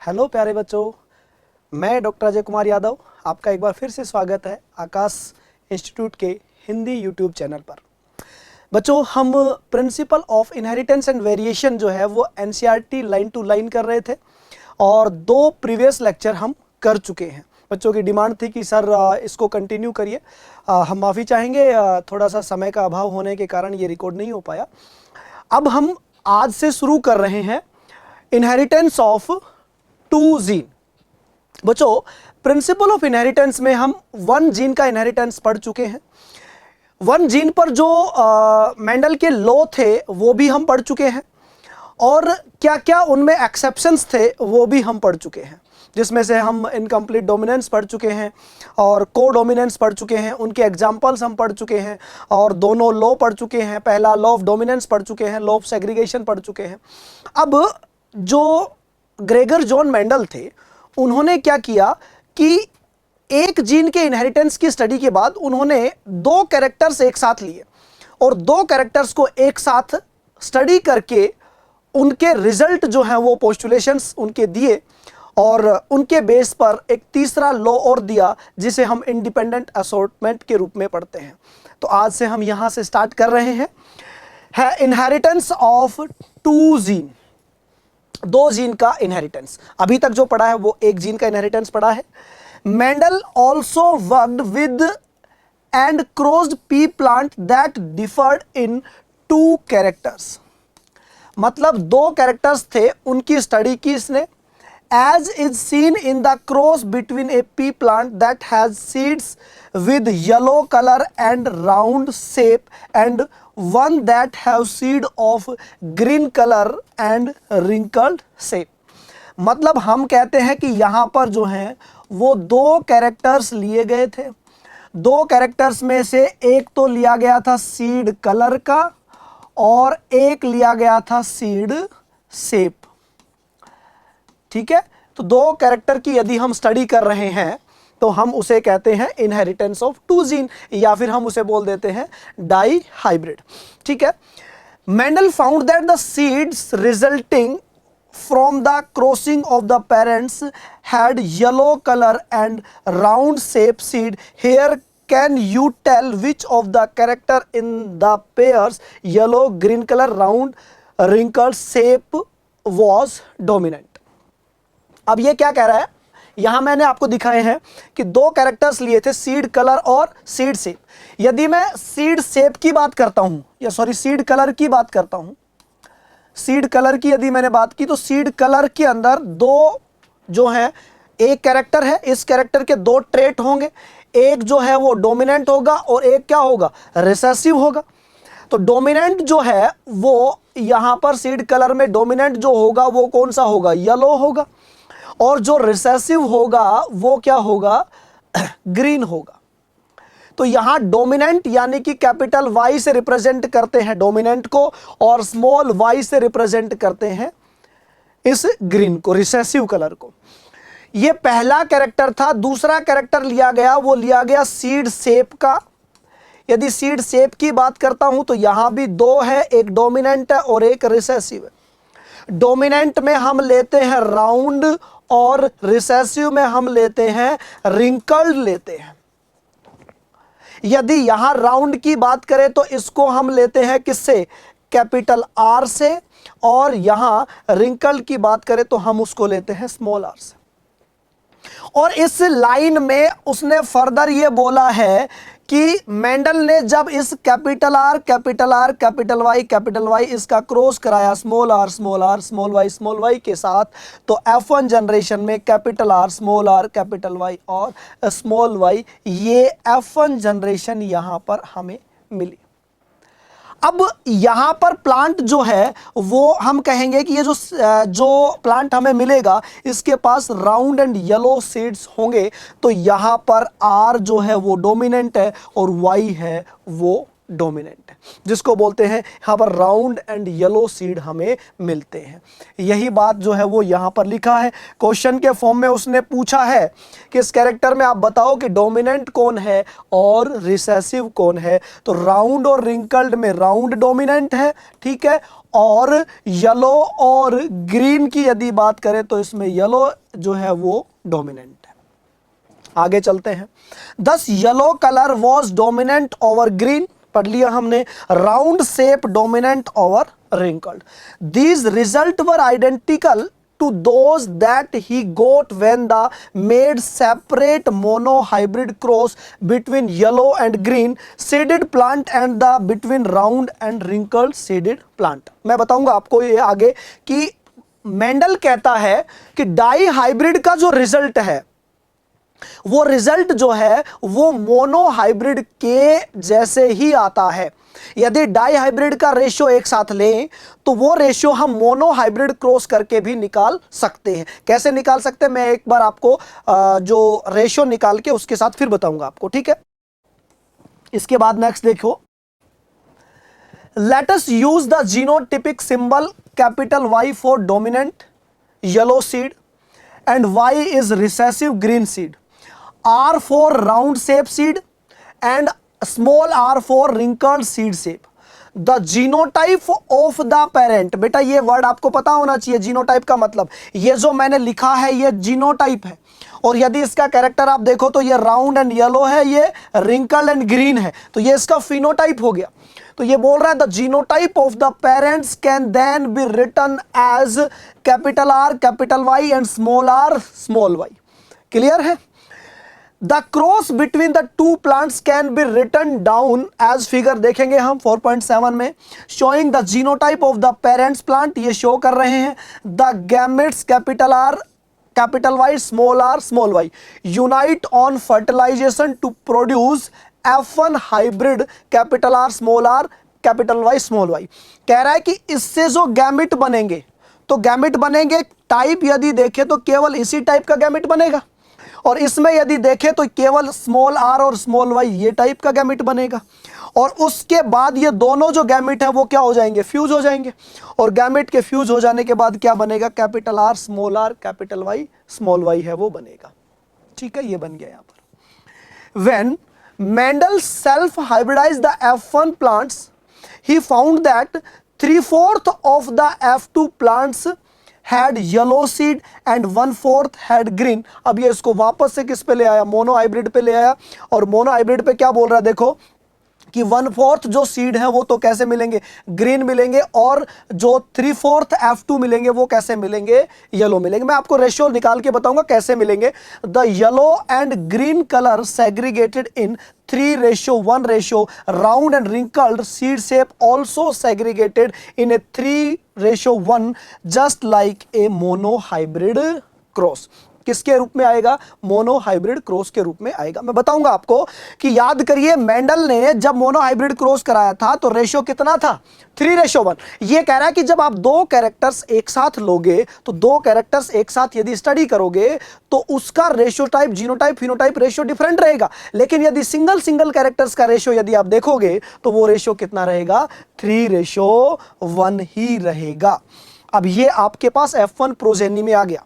Hello प्यारे बच्चों, मैं डॉक्टर अजय कुमार यादव आपका एक बार फिर से स्वागत है आकाश इंस्टीट्यूट के हिंदी यूट्यूब चैनल पर। बच्चों, हम principle of inheritance and variation जो है वो एनसीईआरटी लाइन टू लाइन कर रहे थे और 2 प्रीवियस लेक्चर हम कर चुके हैं। बच्चों की डिमांड थी कि सर इसको कंटिन्यू करिए। हम माफ़ी चाहेंगे, थोड़ा सा समय का अभाव होने के कारण ये रिकॉर्ड नहीं हो पाया। अब हम आज से शुरू कर रहे हैं इनहेरिटेंस ऑफ 2 जीन। बच्चों, प्रिंसिपल ऑफ इनहेरिटेंस में हम 1 जीन का इनहेरिटेंस पढ़ चुके हैं। 1 जीन पर जो मेंडल के लॉ थे वो भी हम पढ़ चुके हैं और क्या क्या उनमें एक्सेप्शंस थे वो भी हम पढ़ चुके हैं, जिसमें से हम इनकम्प्लीट डोमिनेंस पढ़ चुके हैं और को डोमिनेंस पढ़ चुके हैं। उनके एग्जाम्पल्स हम पढ़ चुके हैं और दोनों लॉ पढ़ चुके हैं। पहला लॉ ऑफ डोमिनेंस पढ़ चुके हैं, लॉ ऑफ सेग्रीगेशन पढ़ चुके हैं। अब जो ग्रेगर जॉन मेंडल थे उन्होंने क्या किया कि एक जीन के इनहेरिटेंस की स्टडी के बाद उन्होंने 2 कैरेक्टर्स एक साथ लिए और 2 कैरेक्टर्स को एक साथ स्टडी करके उनके रिजल्ट जो हैं वो पोस्टुलेशंस उनके दिए और उनके बेस पर एक तीसरा लॉ और दिया जिसे हम इंडिपेंडेंट असॉर्टमेंट के रूप में पढ़ते हैं। तो आज से हम यहां से स्टार्ट कर रहे हैं है इनहेरिटेंस ऑफ 2 जीन, 2 जीन का इनहेरिटेंस। अभी तक जो पढ़ा है वो 1 जीन का इनहेरिटेंस पढ़ा है। Mendel also worked with and crossed pea plant that differed in 2 characters. मतलब 2 कैरेक्टर्स थे, उनकी स्टडी की इसने। As is seen in the cross between a pea plant that has seeds with yellow color and round shape and one that have seed of green color and wrinkled shape। मतलब हम कहते हैं कि यहाँ पर जो है वो 2 कैरेक्टर्स लिए गए थे। 2 कैरेक्टर्स में से एक तो लिया गया था सीड कलर का और एक लिया गया था सीड शेप। ठीक है, तो 2 कैरेक्टर की यदि हम स्टडी कर रहे हैं तो हम उसे कहते हैं इनहेरिटेंस ऑफ 2 जीन, या फिर हम उसे बोल देते हैं डाई हाइब्रिड। ठीक है, Mendel found that the seeds resulting from the crossing of the parents had yellow colour and round shape seed. Here can you tell which of the character in the pairs yellow green colour round wrinkled shape was dominant. अब ये क्या कह रहा है, यहां मैंने आपको दिखाए हैं कि 2 कैरेक्टर्स लिए थे, सीड कलर और सीड शेप। यदि मैं सीड शेप की बात करता हूं या सीड कलर की बात करता हूं, सीड कलर की यदि मैंने बात की तो सीड कलर के अंदर 2 जो है, एक कैरेक्टर है, इस कैरेक्टर के 2 ट्रेट होंगे। एक जो है वो डोमिनेंट होगा और एक क्या होगा, रिसेसिव होगा। तो डोमिनेंट जो है वो यहां पर सीड कलर में डोमिनेंट जो होगा वो कौन सा होगा, येलो होगा, और जो रिसेसिव होगा वो क्या होगा, ग्रीन होगा। तो यहां डोमिनेंट यानी कि कैपिटल वाई से रिप्रेजेंट करते हैं डोमिनेंट को और स्मॉल वाई से रिप्रेजेंट करते हैं इस ग्रीन को, रिसेसिव कलर को। ये पहला कैरेक्टर था। दूसरा कैरेक्टर लिया गया, वो लिया गया सीड शेप का। यदि सीड शेप की बात करता हूं तो यहां भी 2 है, एक डोमिनेंट है और एक रिसेसिव है। डोमिनेंट में हम लेते हैं राउंड और रिसेसिव में हम लेते हैं रिंकल्ड लेते हैं। यदि यहां राउंड की बात करें तो इसको हम लेते हैं किससे, कैपिटल आर से, और यहां रिंकल्ड की बात करें तो हम उसको लेते हैं स्मॉल आर से। और इस लाइन में उसने फर्दर ये बोला है कि मेंडल ने जब इस capital R capital R capital Y इसका क्रॉस कराया स्मॉल आर स्मॉल वाई के साथ, तो F1 जनरेशन में कैपिटल आर कैपिटल वाई और स्मॉल वाई, ये F1 जनरेशन यहां पर हमें मिली। अब यहां पर प्लांट जो है वो हम कहेंगे कि ये जो प्लांट हमें मिलेगा इसके पास राउंड एंड येलो सीड्स होंगे। तो यहां पर आर जो है वो डोमिनेंट है और वाई है वो डोमिनेंट है, जिसको बोलते हैं यहाँ पर राउंड एंड येलो सीड हमें मिलते हैं। यही बात जो है वो यहाँ पर लिखा है। क्वेश्चन के फॉर्म में उसने पूछा है कि इस कैरेक्टर में आप बताओ कि डोमिनेंट कौन है और रिसेसिव कौन है। तो राउंड और रिंकल्ड में राउंड डोमिनेंट है, ठीक है, और येलो और ग्रीन की यदि बात करें तो इसमें येलो जो है वो डोमिनेंट है। आगे चलते हैं। दस yellow colour was dominant over green, पढ़ लिया हमने। Round shape dominant over wrinkled. These results were identical to those that he got when the made separate monohybrid cross between yellow and green seeded plant and the between round and wrinkled seeded plant. मैं बताऊंगा आपको ये आगे कि Mendel कहता है कि die hybrid का जो रिजल्ट है वो रिजल्ट जो है वो मोनो हाइब्रिड के जैसे ही आता है। यदि डाई हाइब्रिड का रेशियो एक साथ लें तो वो रेशियो हम मोनो हाइब्रिड क्रॉस करके भी निकाल सकते हैं। कैसे निकाल सकते हैं मैं एक बार आपको जो रेशियो निकाल के उसके साथ फिर बताऊंगा आपको, ठीक है। इसके बाद नेक्स्ट देखो, let us use the genotypic symbol capital Y for dominant yellow seed and Y is recessive green seed, R for round shape seed and small r for wrinkled seed shape. The genotype of the parent, बेटा ये word आपको पता होना चाहिए genotype का मतलब। ये जो मैंने लिखा है ये जीनोटाइप है, और यदि इसका कैरेक्टर आप देखो तो ये राउंड एंड येलो है, ये रिंकल्ड एंड ग्रीन है, तो ये इसका फिनोटाइप हो गया। तो ये बोल रहा है the genotype of the parents can then be written as capital R capital Y and small r small y। Clear है? The cross between the two plants can be written down as figure, देखेंगे हम 4.7 में, showing the genotype of the parents plant, ये show कर रहे हैं। The gametes capital R capital Y small r small y unite on fertilization to produce F1 hybrid capital R small r capital Y small y। कह रहा है कि इससे जो गैमेट बनेंगे, तो गैमेट बनेंगे टाइप यदि देखें तो केवल इसी टाइप का गैमेट बनेगा, और इसमें यदि देखें तो केवल स्मॉल r और स्मॉल y ये टाइप का गैमेट बनेगा। और उसके बाद ये दोनों जो गैमेट है वो क्या हो जाएंगे, फ्यूज हो जाएंगे, और गैमेट के फ्यूज हो जाने के बाद क्या बनेगा, capital R small r capital Y small y है वो बनेगा। ठीक है, ये बन गया यहाँ पर। When Mendel self hybridize the F1 plants he found that 3/4 of the F2 plants had yellow seed and 1/4 had green। अब ये इसको वापस से किस पे ले आया, मोनो हाइब्रिड पे ले आया, और मोनो हाइब्रिड पे क्या बोल रहा है देखो कि 1/4 जो सीड है वो तो कैसे मिलेंगे, ग्रीन मिलेंगे, और जो 3/4 F2 मिलेंगे वो कैसे मिलेंगे, येलो मिलेंगे। मैं आपको रेशियो निकाल के बताऊंगा कैसे मिलेंगे। The yellow and green colour segregated in 3:1 ratio, round and wrinkled seed shape also segregated in A 3:1 just like a mono hybrid cross. किसके रूप में आएगा, मोनो हाइब्रिड क्रॉस के रूप में आएगा। मैं बताऊंगा आपको कि याद करिए मेंडल ने जब मोनो हाइब्रिड क्रॉस कराया था तो रेशियो कितना था, 3:1। ये कह रहा है कि जब आप दो कैरेक्टर्स एक साथ लोगे तो दो कैरेक्टर्स एक साथ यदि स्टडी करोगे तो उसका ratio type, genotype, phenotype ratio different रहेगा, लेकिन यदि सिंगल कैरेक्टर्स का रेशियो यदि आप देखोगे तो वो रेशियो कितना रहेगा, 3:1 ही रहेगा। अब ये आपके पास F1 प्रोजेनी में आ गया,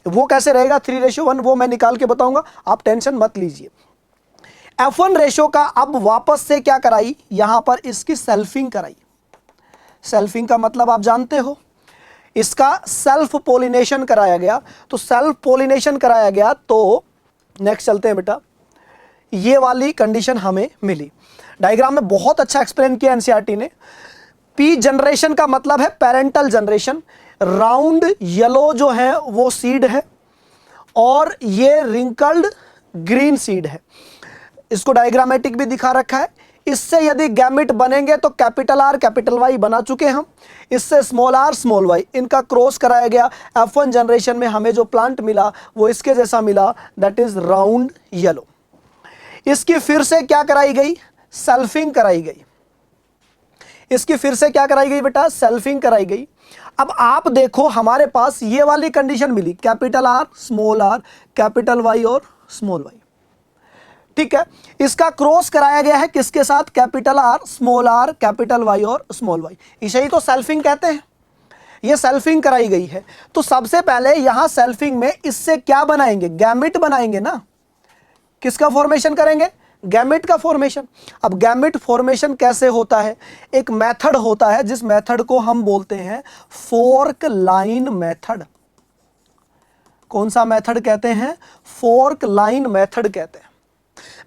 वो कैसे रहेगा 3:1, वो मैं निकाल के बताऊंगा, आप टेंशन मत लीजिए। F1 रेशियो का अब वापस से क्या कराई, यहां पर इसकी सेल्फिंग कराई। सेल्फिंग का मतलब आप जानते हो, इसका सेल्फ पोलिनेशन कराया गया। तो सेल्फ पोलिनेशन कराया गया तो नेक्स्ट चलते हैं बेटा, ये वाली कंडीशन हमें मिली। डायग्राम में बहुत अच्छा एक्सप्लेन किया एनसीईआरटी ने। पी जनरेशन का मतलब है पेरेंटल जनरेशन, राउंड येलो जो है वो सीड है, और ये रिंकल्ड ग्रीन सीड है। इसको डायग्रामेटिक भी दिखा रखा है। इससे यदि गैमेट बनेंगे तो कैपिटल R कैपिटल Y बना चुके हम, इससे स्मॉल r स्मॉल y, इनका क्रॉस कराया गया। F1 जनरेशन में हमें जो प्लांट मिला वो इसके जैसा मिला, दैट इज राउंड येलो। इसकी फिर से क्या कराई गई, सेल्फिंग कराई गई। इसकी फिर से क्या कराई गई बेटा, सेल्फिंग कराई गई। अब आप देखो हमारे पास ये वाली कंडीशन मिली, capital R small r capital Y और स्मॉल y। ठीक है, इसका क्रॉस कराया गया है किसके साथ, capital R small r capital Y और स्मॉल y। इसे ही तो सेल्फिंग कहते हैं। ये सेल्फिंग कराई गई है। तो सबसे पहले यहां सेल्फिंग में इससे क्या बनाएंगे, गैमेट बनाएंगे ना। किसका फॉर्मेशन करेंगे, गैमेट का फॉर्मेशन। अब गैमेट फॉर्मेशन कैसे होता है, एक मेथड होता है जिस मेथड को हम बोलते हैं फोर्क लाइन मेथड। कौन सा मेथड कहते हैं, फोर्क लाइन मेथड कहते हैं।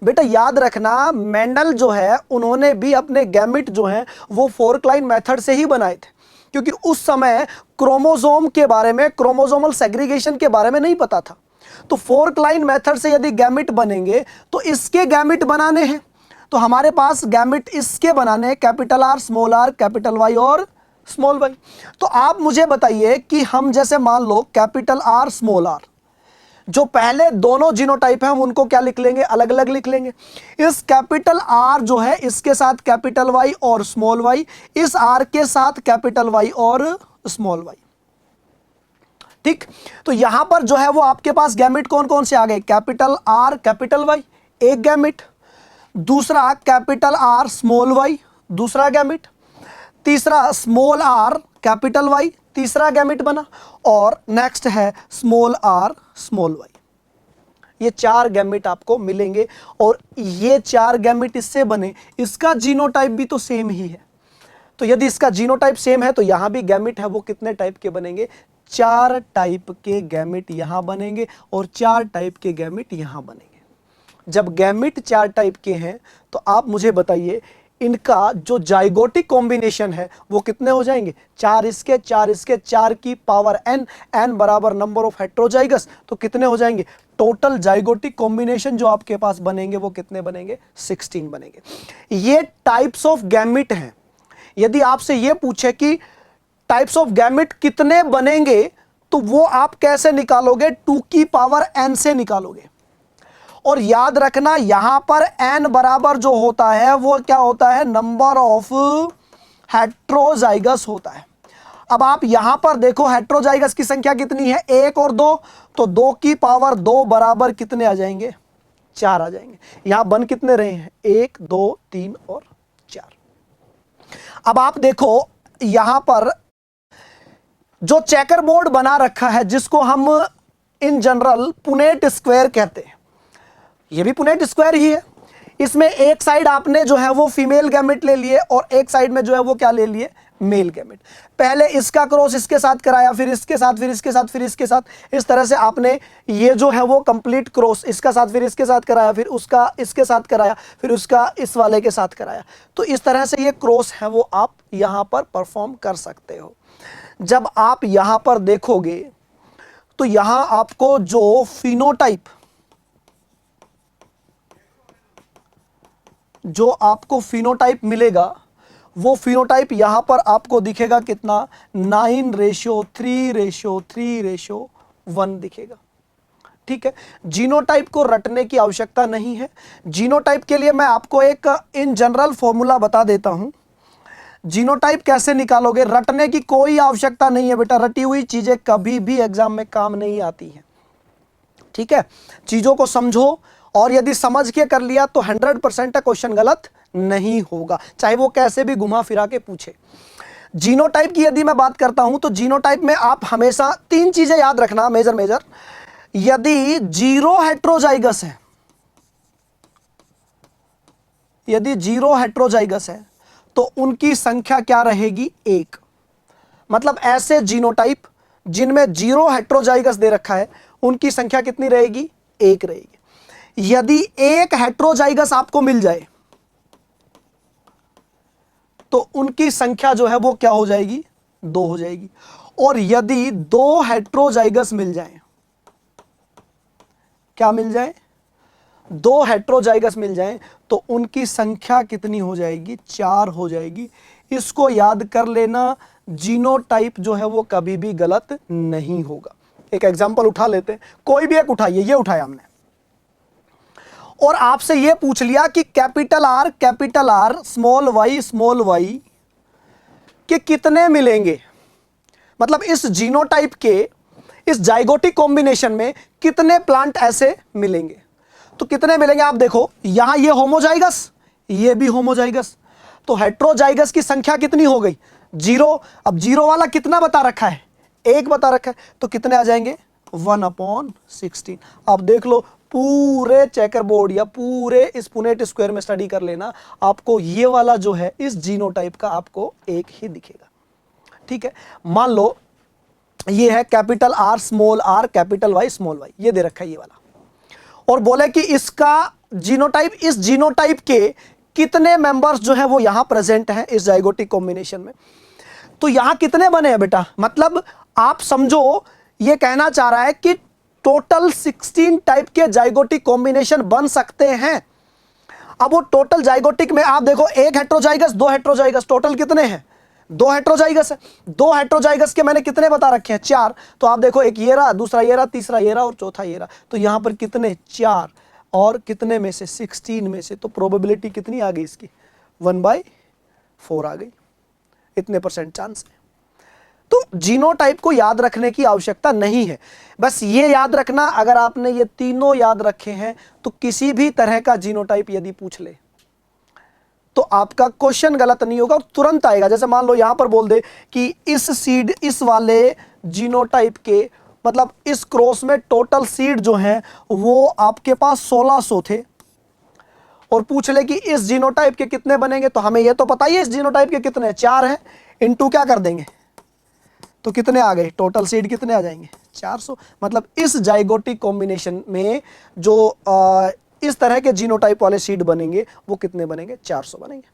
बेटा याद रखना, मेंडल जो है उन्होंने भी अपने गैमेट जो है वो फोर्क लाइन मेथड से ही बनाए थे, क्योंकि उस समय क्रोमोसोम के बारे में, क्रोमोसोमल सेग्रीगेशन के बारे में नहीं पता था। तो फोर्क लाइन मेथड से यदि गैमेट बनेंगे तो इसके गैमेट बनाने हैं, तो हमारे पास गैमेट इसके बनाने हैं, capital R, small are, capital Y और स्मॉल वाई। तो आप मुझे बताइए कि हम जैसे मान लो कैपिटल आर, स्मॉल आर, जो पहले दोनों जीनोटाइप हैं हम उनको क्या लिख लेंगे, अलग अलग लिख लेंगे। इस कैपिटल आर जो है इसके साथ कैपिटल वाई और स्मॉल वाई, इस आर के साथ कैपिटल वाई और स्मॉल वाई। ठीक, तो यहां पर जो है वो आपके पास गैमेट कौन कौन से आ गए, कैपिटल आर कैपिटल वाई एक गैमेट, दूसरा कैपिटल आर स्मॉल वाई दूसरा गैमेट, तीसरा स्मॉल आर कैपिटल वाई तीसरा गैमेट बना, और नेक्स्ट है स्मॉल आर स्मॉल वाई। ये चार गैमेट आपको मिलेंगे, और ये चार गैमेट इससे बने, इसका जीनोटाइप भी तो सेम ही है। तो यदि इसका जीनोटाइप सेम है तो यहां भी गैमेट है वो कितने टाइप के बनेंगे, चार टाइप के गैमेट यहां बनेंगे और चार टाइप के गैमेट यहां बनेंगे। जब गैमेट चार टाइप के हैं तो आप मुझे बताइए इनका जो जाइगोटिक कॉम्बिनेशन है वो कितने हो जाएंगे, चार इसके चार की पावर n, n बराबर नंबर ऑफ हेट्रोजाइगस, तो कितने हो जाएंगे, टोटल जाइगोटिक कॉम्बिनेशन जो आपके पास बनेंगे वो कितने बनेंगे, 16 बनेंगे। ये टाइप्स ऑफ गैमेट हैं। यदि आपसे ये पूछे कि टाइप्स ऑफ गैमेट कितने बनेंगे तो वो आप कैसे निकालोगे, 2 की पावर n से निकालोगे। और याद रखना यहां पर n बराबर जो होता है वो क्या होता है, नंबर ऑफ हेट्रोजाइगस होता है। अब आप यहां पर देखो हेट्रोजाइगस की संख्या कितनी है, 1 और 2, तो 2 की पावर 2 बराबर कितने आ जाएंगे, 4 आ जाएंगे। यहां बन कितने रहे हैं, 1 2 3 और 4। अब आप देखो यहां पर जो चेकर बोर्ड बना रखा है जिसको हम इन जनरल पुनेट स्क्वायर कहते हैं, ये भी पुनेट स्क्वायर ही है। इसमें एक साइड आपने जो है वो फीमेल गैमेट ले लिए और एक साइड में जो है वो क्या ले लिए, मेल गैमेट। पहले इसका क्रॉस इसके साथ कराया, फिर इसके साथ, फिर इसके साथ, फिर इसके साथ, इस तरह से आपने ये जो है वो कंप्लीट क्रॉस इसका साथ फिर इसके साथ कराया, फिर उसका इसके साथ कराया, फिर उसका इस वाले के साथ कराया। तो इस तरह से ये क्रॉस है वो आप यहां पर परफॉर्म कर सकते हो। जब आप यहां पर देखोगे तो यहां आपको जो फिनोटाइप, जो आपको फिनोटाइप मिलेगा वो फिनोटाइप यहां पर आपको दिखेगा कितना, 9:3:3:1 दिखेगा। ठीक है, जीनोटाइप को रटने की आवश्यकता नहीं है। जीनोटाइप के लिए मैं आपको एक इन जनरल फॉर्मूला बता देता हूं। जीनोटाइप कैसे निकालोगे, रटने की कोई आवश्यकता नहीं है बेटा, रटी हुई चीजें कभी भी एग्जाम में काम नहीं आती हैं। ठीक है, चीजों को समझो, और यदि समझ के कर लिया तो 100% क्वेश्चन गलत नहीं होगा, चाहे वो कैसे भी घुमा फिरा के पूछे। जीनोटाइप की यदि मैं बात करता हूं तो जीनोटाइप में आप हमेशा 3 चीजें याद रखना मेजर। यदि 0 हेट्रोजाइगस है, यदि 0 हेट्रोजाइगस है तो उनकी संख्या क्या रहेगी, 1। मतलब ऐसे जीनोटाइप जिनमें 0 हेट्रोजाइगस दे रखा है उनकी संख्या कितनी रहेगी, 1 रहेगी। यदि 1 हेट्रोजाइगस आपको मिल जाए तो उनकी संख्या जो है वो क्या हो जाएगी, 2 हो जाएगी। और यदि 2 हेट्रोजाइगस मिल जाए, क्या मिल जाए, 2 हेट्रोजाइगस मिल जाए तो उनकी संख्या कितनी हो जाएगी, 4 हो जाएगी। इसको याद कर लेना, जीनोटाइप जो है वो कभी भी गलत नहीं होगा। एक एग्जांपल उठा लेते हैं, कोई भी एक उठाइए, ये उठाया हमने और आपसे ये पूछ लिया कि कैपिटल आर स्मॉल वाई के कितने मिलेंगे, मतलब इस जीनोटाइप के इस जाइगोटिक कॉम्बिनेशन में कितने प्लांट ऐसे मिलेंगे। तो कितने मिलेंगे आप देखो, यहां ये होमोजाइगस, ये भी होमोजाइगस, तो हेट्रोजाइगस की संख्या कितनी हो गई, 0। अब 0 वाला कितना बता रखा है, 1 बता रखा है, तो कितने आ जाएंगे, 1/16। अब देख लो पूरे चेकर बोर्ड या पूरे इस पुनेट स्क्वायर में स्टडी कर लेना, आपको ये वाला जो है इस जीनोटाइप का आपको एक ही दिखेगा। ठीक है, मान लो ये है capital R small r capital Y small y, ये दे रखा है ये वाला, और बोले कि इसका जीनोटाइप, इस जीनोटाइप के कितने मेंबर्स जो है वो यहां प्रेजेंट हैं इस जाइगोटिक कॉम्बिनेशन में। तो यहां कितने बने हैं बेटा, मतलब आप समझो ये कहना चाह रहा है कि टोटल 16 टाइप के जाइगोटिक कॉम्बिनेशन बन सकते हैं। अब वो टोटल जाइगोटिक में आप देखो, एक हेट्रोजाइगस, दो हेट्रोजाइगस, टोटल कितने हैं, दो हेट्रोजाइगस है। दो हेट्रोजाइगस के मैंने कितने बता रखे हैं, 4। तो आप देखो, एक ये रहा, दूसरा ये रहा, तीसरा ये रहा और चौथा ये रहा। तो यहां पर कितने, 4, और कितने में से, 16 में से। तो प्रोबेबिलिटी कितनी आ गई इसकी, 1/4 आ गई, इतने % चांस है। तो जीनोटाइप को याद रखने की आवश्यकता नहीं है, बस ये याद रखना, अगर आपने ये तीनों याद रखे हैं तो किसी भी तरह का जीनोटाइप यदि पूछ ले तो आपका क्वेश्चन गलत नहीं होगा और तुरंत आएगा। जैसे मान लो यहां पर बोल दे कि इस सीड, इस वाले जीनोटाइप के, मतलब इस क्रॉस में टोटल सीड जो है वो आपके पास 1600 थे, और पूछ ले कि इस जीनोटाइप के कितने बनेंगे, तो हमें ये तो पता ही है इस जीनोटाइप के कितने, 4 हैं, इनटू क्या कर देंगे, तो कितने आ गए, टोटल सीड कितने आ जाएंगे, 400। मतलब इस जाइगोटिक कॉम्बिनेशन में जो इस तरह के जीनोटाइप वाले सीड बनेंगे वो कितने बनेंगे, 400 बनेंगे।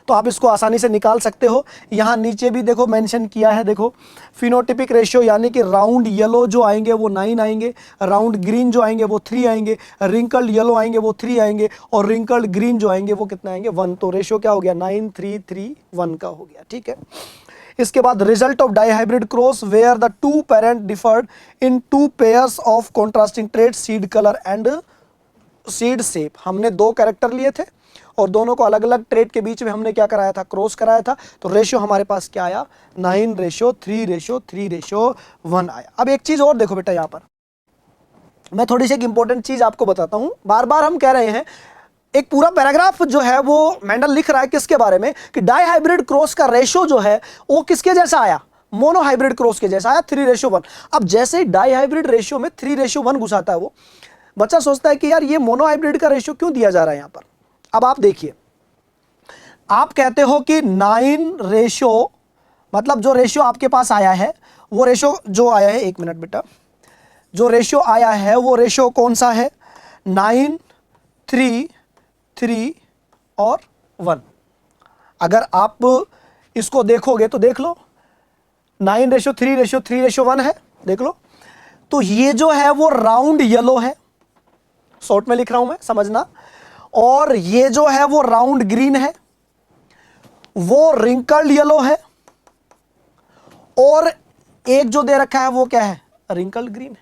तो आप इसको आसानी से निकाल सकते हो। यहां नीचे भी देखो मेंशन किया है, देखो फिनोटिपिक रेशियो, यानी कि राउंड येलो जो आएंगे वो 9 आएंगे, राउंड ग्रीन जो आएंगे वो 3 आएंगे, रिंकल्ड येलो आएंगे वो 3 आएंगे, और रिंकल्ड ग्रीन जो आएंगे वो कितने आएंगे, 1। तो रेशियो क्या हो गया, 9 3 3 1 का हो गया। ठीक है, इसके बाद result of dihybrid cross where the 2 parent differed in 2 pairs of contrasting trait, seed colour and seed shape. हमने 2 कैरेक्टर लिए थे और दोनों को अलग अलग ट्रेड के बीच में हमने क्या कराया था, क्रॉस कराया था। तो रेशियो हमारे पास क्या आया, 9:3:3:1 आया। अब एक चीज और देखो बेटा, यहां पर मैं थोड़ी सी एक इंपॉर्टेंट चीज आपको बताता हूं। बार बार हम कह रहे हैं, एक पूरा पैराग्राफ जो है वो मेंडल लिख रहा है किसके बारे में, कि डाइहाइब्रिड क्रॉस का रेशियो जो है वो किसके जैसा आया, मोनोहाइब्रिड क्रॉस के जैसा आया, 3:1। अब जैसे ही डाइहाइब्रिड रेशियो में 3:1 घुसाता है वो, बच्चा सोचता है कि यार ये मोनोहाइब्रिड का रेशियो क्यों दिया जा रहा है यहां पर। अब आप देखिए, आप कहते हो कि 9 रेशियो, मतलब जो रेशियो आपके पास आया है वो रेशियो जो आया है, 1 मिनट बेटा, जो रेशियो आया है वो रेशियो कौन सा है, 9 3 3 और 1। अगर आप इसको देखोगे तो देख लो, 9:3:3:1 है, देख लो। तो ये जो है वो राउंड येलो है, शॉर्ट में लिख रहा हूं मैं, समझना, और ये जो है वो राउंड ग्रीन है, वो रिंकल्ड येलो है, और एक जो दे रखा है वो क्या है, रिंकल्ड ग्रीन है।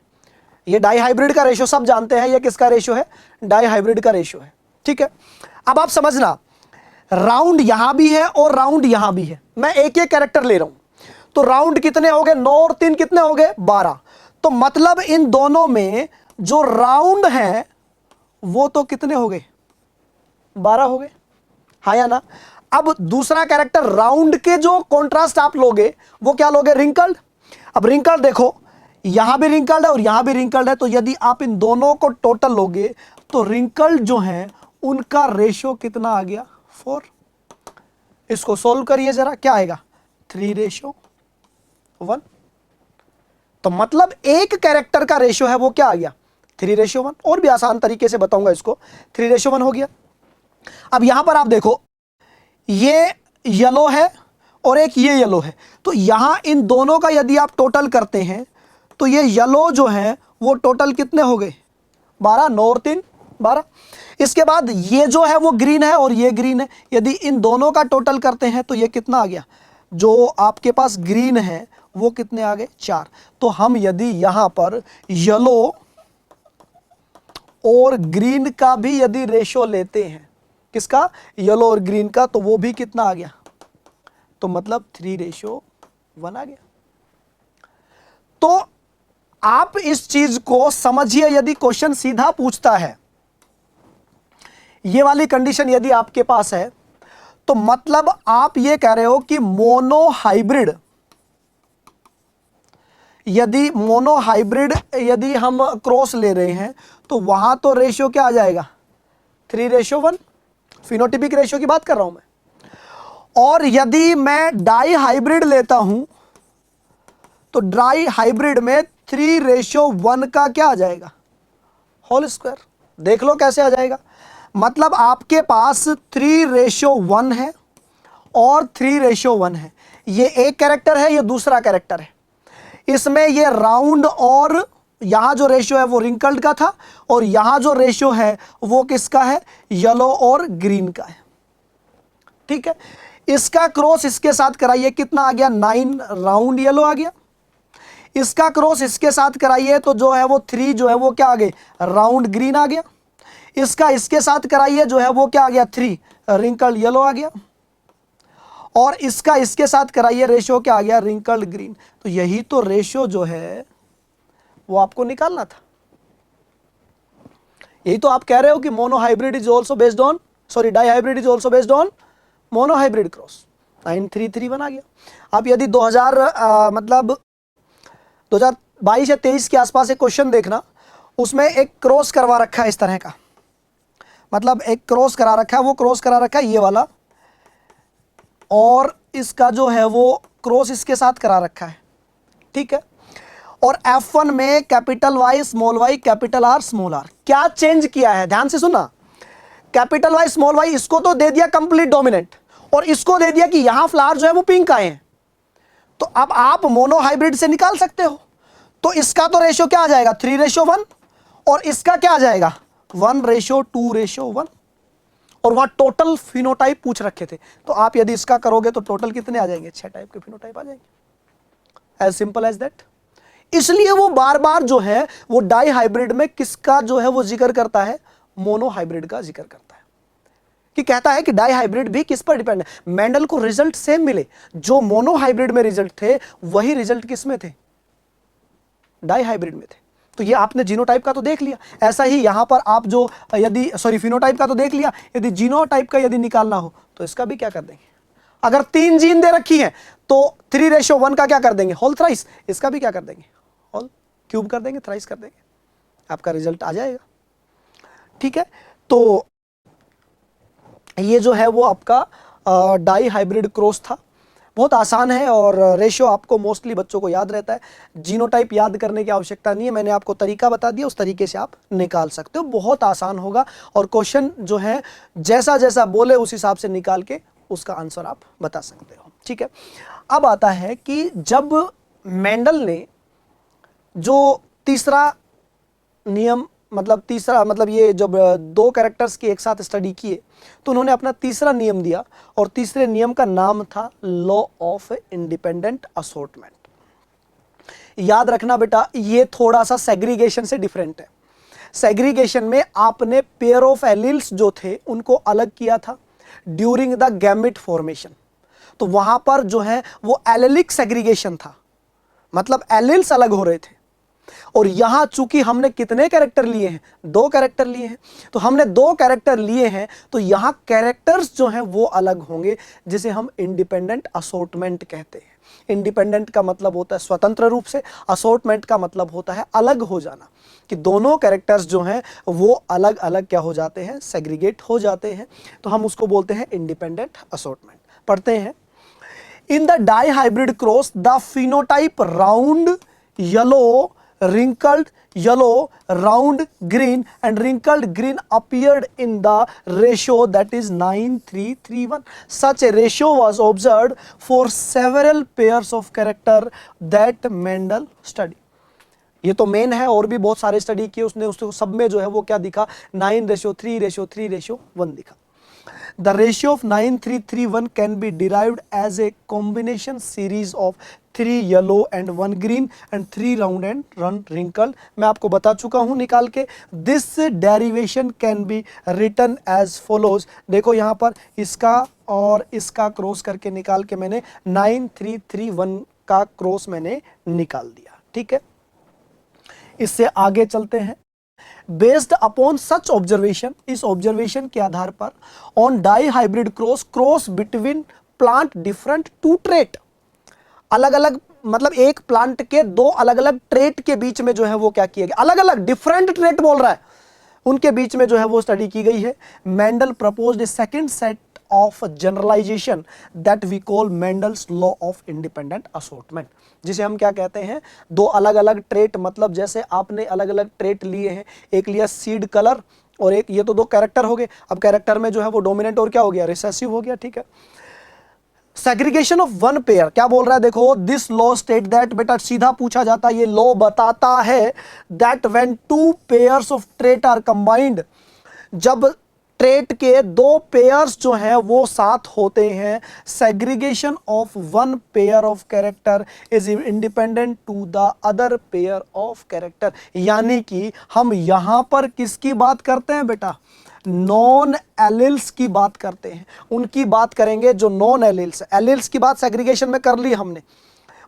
ये डाइहाइब्रिड का रेशियो सब जानते हैं, ये किसका रेशियो है, डाइहाइब्रिड का रेशियो है। ठीक है, अब आप समझना, राउंड यहां भी है और राउंड यहां भी है। मैं एक एक कैरेक्टर ले रहा हूं, तो राउंड कितने हो गए, 9 और 3 कितने हो गए, 12। तो मतलब इन दोनों में जो राउंड है वो तो कितने हो गए, 12 हो गए, हाँ या ना। अब दूसरा कैरेक्टर राउंड के जो कॉन्ट्रास्ट आप लोगे वो क्या लोगे, रिंकल्ड। अब रिंकल्ड देखो, यहां भी रिंकल्ड है और यहां भी रिंकल्ड है, तो यदि आप इन दोनों को टोटल लोगे तो रिंकल्ड जो है उनका रेशियो कितना आ गया, 4। इसको सोल्व करिए जरा, क्या आएगा, 3:1। तो मतलब एक कैरेक्टर का रेशियो है वो क्या आ गया, 3:1। और भी आसान तरीके से बताऊंगा इसको, 3:1 हो गया। अब यहां पर आप देखो, ये येलो है और एक ये येलो है, तो यहां इन दोनों का यदि आप टोटल करते हैं तो ये येलो जो है वो टोटल कितने हो गए, 12, 9 और 3 12। इसके बाद ये जो है वो ग्रीन है और ये ग्रीन है, यदि इन दोनों का टोटल करते हैं तो ये कितना आ गया, जो आपके पास ग्रीन है वो कितने आ गए, 4। तो हम यदि यहां पर येलो और ग्रीन का भी यदि रेशियो लेते हैं, किसका, येलो और ग्रीन का, तो वो भी कितना आ गया, तो मतलब 3:1 आ गया। तो आप इस चीज को समझिए, यदि क्वेश्चन सीधा पूछता है, ये वाली कंडीशन यदि आपके पास है, तो मतलब आप ये कह रहे हो कि मोनोहाइब्रिड यदि मोनोहाइब्रिड यदि हम क्रॉस ले रहे हैं तो वहां तो रेशियो क्या आ जाएगा, 3:1, फिनोटिपिक रेशियो की बात कर रहा हूं मैं। और यदि मैं डाई हाइब्रिड लेता हूं तो डाई हाइब्रिड में 3:1 का क्या आ जाएगा, होल स्क्वायर। देख लो कैसे आ जाएगा, मतलब आपके पास 3:1 है और 3:1 है। ये एक कैरेक्टर है, ये दूसरा कैरेक्टर है। इसमें ये राउंड और यहां जो रेशियो है वो रिंकल्ड का था, और यहां जो रेशियो है वो किसका है, येलो और ग्रीन का है। ठीक है, इसका क्रॉस इसके साथ कराइए, कितना आ गया, 9 राउंड येलो आ गया। इसका क्रॉस इसके साथ कराइए तो जो है वो 3 जो है वो क्या आ गए, राउंड ग्रीन आ गया। इसका इसके साथ कराइए जो है वो क्या आ गया, 3 रिंकल्ड येलो आ गया। और इसका इसके साथ कराइए, रेशियो क्या आ गया, रिंकल्ड ग्रीन। तो यही तो रेशियो जो है वो आपको निकालना था। यही तो आप कह रहे हो कि monohybrid is also based on, sorry dihybrid is also based on monohybrid cross. 9:3:3:1 आ गया। अब यदि 2022 या 23 के आसपास एक क्वेश्चन देखना, उसमें एक क्रॉस करवा रखा है इस तरह का, मतलब एक क्रॉस करा रखा है, वो क्रॉस करा रखा है ये वाला, और इसका जो है वो क्रॉस इसके साथ करा रखा है। ठीक है, और F1 में capital Y small y capital R small r, क्या चेंज किया है, ध्यान से सुनना। कैपिटल Y स्मॉल y इसको तो दे दिया कंप्लीट डोमिनेंट, और इसको दे दिया कि यहां फ्लावर जो है वो पिंक आए हैं। तो अब आप मोनोहाइब्रिड से निकाल सकते हो, तो इसका तो रेशियो क्या आ जाएगा, 3:1, और इसका क्या आ जाएगा, 1:2:1, और वहां टोटल फिनोटाइप पूछ रखे थे। तो आप यदि इसका करोगे तो टोटल कितने आ जाएंगे, 6 टाइप के फिनोटाइप आ जाएंगे, एज सिंपल एज दैट। इसलिए वो बार बार जो है वो डाई हाइब्रिड में किसका जो है वो जिक्र करता है, मोनोहाइब्रिड का जिक्र करता है, कि कहता है कि डाई हाइब्रिड भी किस पर डिपेंड है। मेंडल को रिजल्ट सेम मिले, जो मोनोहाइब्रिड में रिजल्ट थे वही रिजल्ट किस में थे, डाई हाइब्रिड में थे। तो ये आपने जीनोटाइप का तो देख लिया, ऐसा ही यहां पर आप जो यदि फिनोटाइप का तो देख लिया, यदि जीनोटाइप का यदि निकालना हो तो इसका भी क्या कर देंगे। अगर 3 जीन दे रखी है तो 3:1 का क्या कर देंगे, होल थ्राइस। इसका भी क्या कर देंगे, होल क्यूब कर देंगे, थ्राइस कर देंगे, आपका रिजल्ट आ जाएगा। ठीक है, तो ये जो है वो आपका डाई हाइब्रिड क्रॉस था। बहुत आसान है और रेशियो आपको मोस्टली बच्चों को याद रहता है। जीनोटाइप याद करने की आवश्यकता नहीं है, मैंने आपको तरीका बता दिया, उस तरीके से आप निकाल सकते हो, बहुत आसान होगा। और क्वेश्चन जो है जैसा जैसा बोले उस हिसाब से निकाल के उसका आंसर आप बता सकते हो। ठीक है, अब आता है कि जब मेंडल ने जो तीसरा नियम, मतलब ये जब 2 कैरेक्टर्स की एक साथ स्टडी किए तो उन्होंने अपना तीसरा नियम दिया, और तीसरे नियम का नाम था लॉ ऑफ इंडिपेंडेंट असॉर्टमेंट। याद रखना बेटा, ये थोड़ा सा सेग्रीगेशन से डिफरेंट है। सेग्रीगेशन में आपने पेयर ऑफ एलील्स जो थे उनको अलग किया था ड्यूरिंग द गैमेट फॉर्मेशन, तो वहां पर जो है वो एलिलिक सेग्रीगेशन था, मतलब एलील्स अलग हो रहे थे। और यहां चूंकि हमने कितने कैरेक्टर लिए हैं, 2 कैरेक्टर लिए हैं, तो हमने 2 कैरेक्टर लिए हैं तो यहां कैरेक्टर्स जो हैं वो अलग होंगे, जिसे हम इंडिपेंडेंट असॉर्टमेंट कहते हैं। इंडिपेंडेंट का मतलब होता है स्वतंत्र रूप से, असॉर्टमेंट का मतलब होता है अलग हो जाना, कि दोनों कैरेक्टर्स जो हैं वो अलग अलग क्या हो जाते हैं, सेग्रीगेट हो जाते हैं, तो हम उसको बोलते हैं इंडिपेंडेंट असॉर्टमेंट। पढ़ते हैं, in the dihybrid cross the phenotype round yellow, wrinkled yellow, round green and wrinkled green appeared in the ratio that is 9:3:1. Such a ratio was observed for several pairs of character that Mendel studied. ये तो main है, और भी बहुत सारे study किए उसने, उसको सब में जो है वो क्या दिखा, 9:3:3:1 दिखा। The ratio of 9:3:1 can be derived as a combination series of 3 yellow and 1 green and 3 round and 1 wrinkled. मैं आपको बता चुका हूं निकाल के। This derivation can be written as follows. देखो यहाँ पर इसका और इसका क्रॉस करके निकाल के मैंने 9:3:3:1 का क्रॉस मैंने निकाल दिया। ठीक है, इससे आगे चलते हैं। बेस्ड अपॉन सच ऑब्जर्वेशन, इस ऑब्जर्वेशन के आधार पर, on dihybrid cross between plant different to trait, अलग अलग मतलब एक प्लांट के दो अलग अलग ट्रेट के बीच में जो है वो क्या किया गया, अलग अलग डिफरेंट ट्रेट बोल रहा है, उनके बीच में जो है वो स्टडी की गई है। Mendel proposed a second set of generalisation that we call Mendel's law of independent assortment, जिसे हम क्या कहते हैं, दो अलग अलग ट्रेट, मतलब जैसे आपने अलग अलग ट्रेट लिए हैं, एक लिया सीड कलर और एक, ये तो दो कैरेक्टर हो गए, अब कैरेक्टर में जो है वो डोमिनेंट और क्या हो गया, रिसेसिव हो गया, ठीक है। सेग्रीगेशन ऑफ वन पेयर क्या बोल रहा है, देखो, दिस लॉ स्टेट दैट, बेटा सीधा पूछा जाता है, ये लॉ बताता है that when two pairs of trait are combined, जब ट्रेट के दो पेयर्स जो हैं वो साथ होते हैं, segregation of one pair of character is independent to the other pair of character. यानी कि हम यहां पर किसकी बात करते हैं बेटा, नॉन एलिल्स की बात करते हैं, उनकी बात करेंगे जो नॉन एलिल्स। एलिल्स की बात सेग्रीगेशन में कर ली हमने,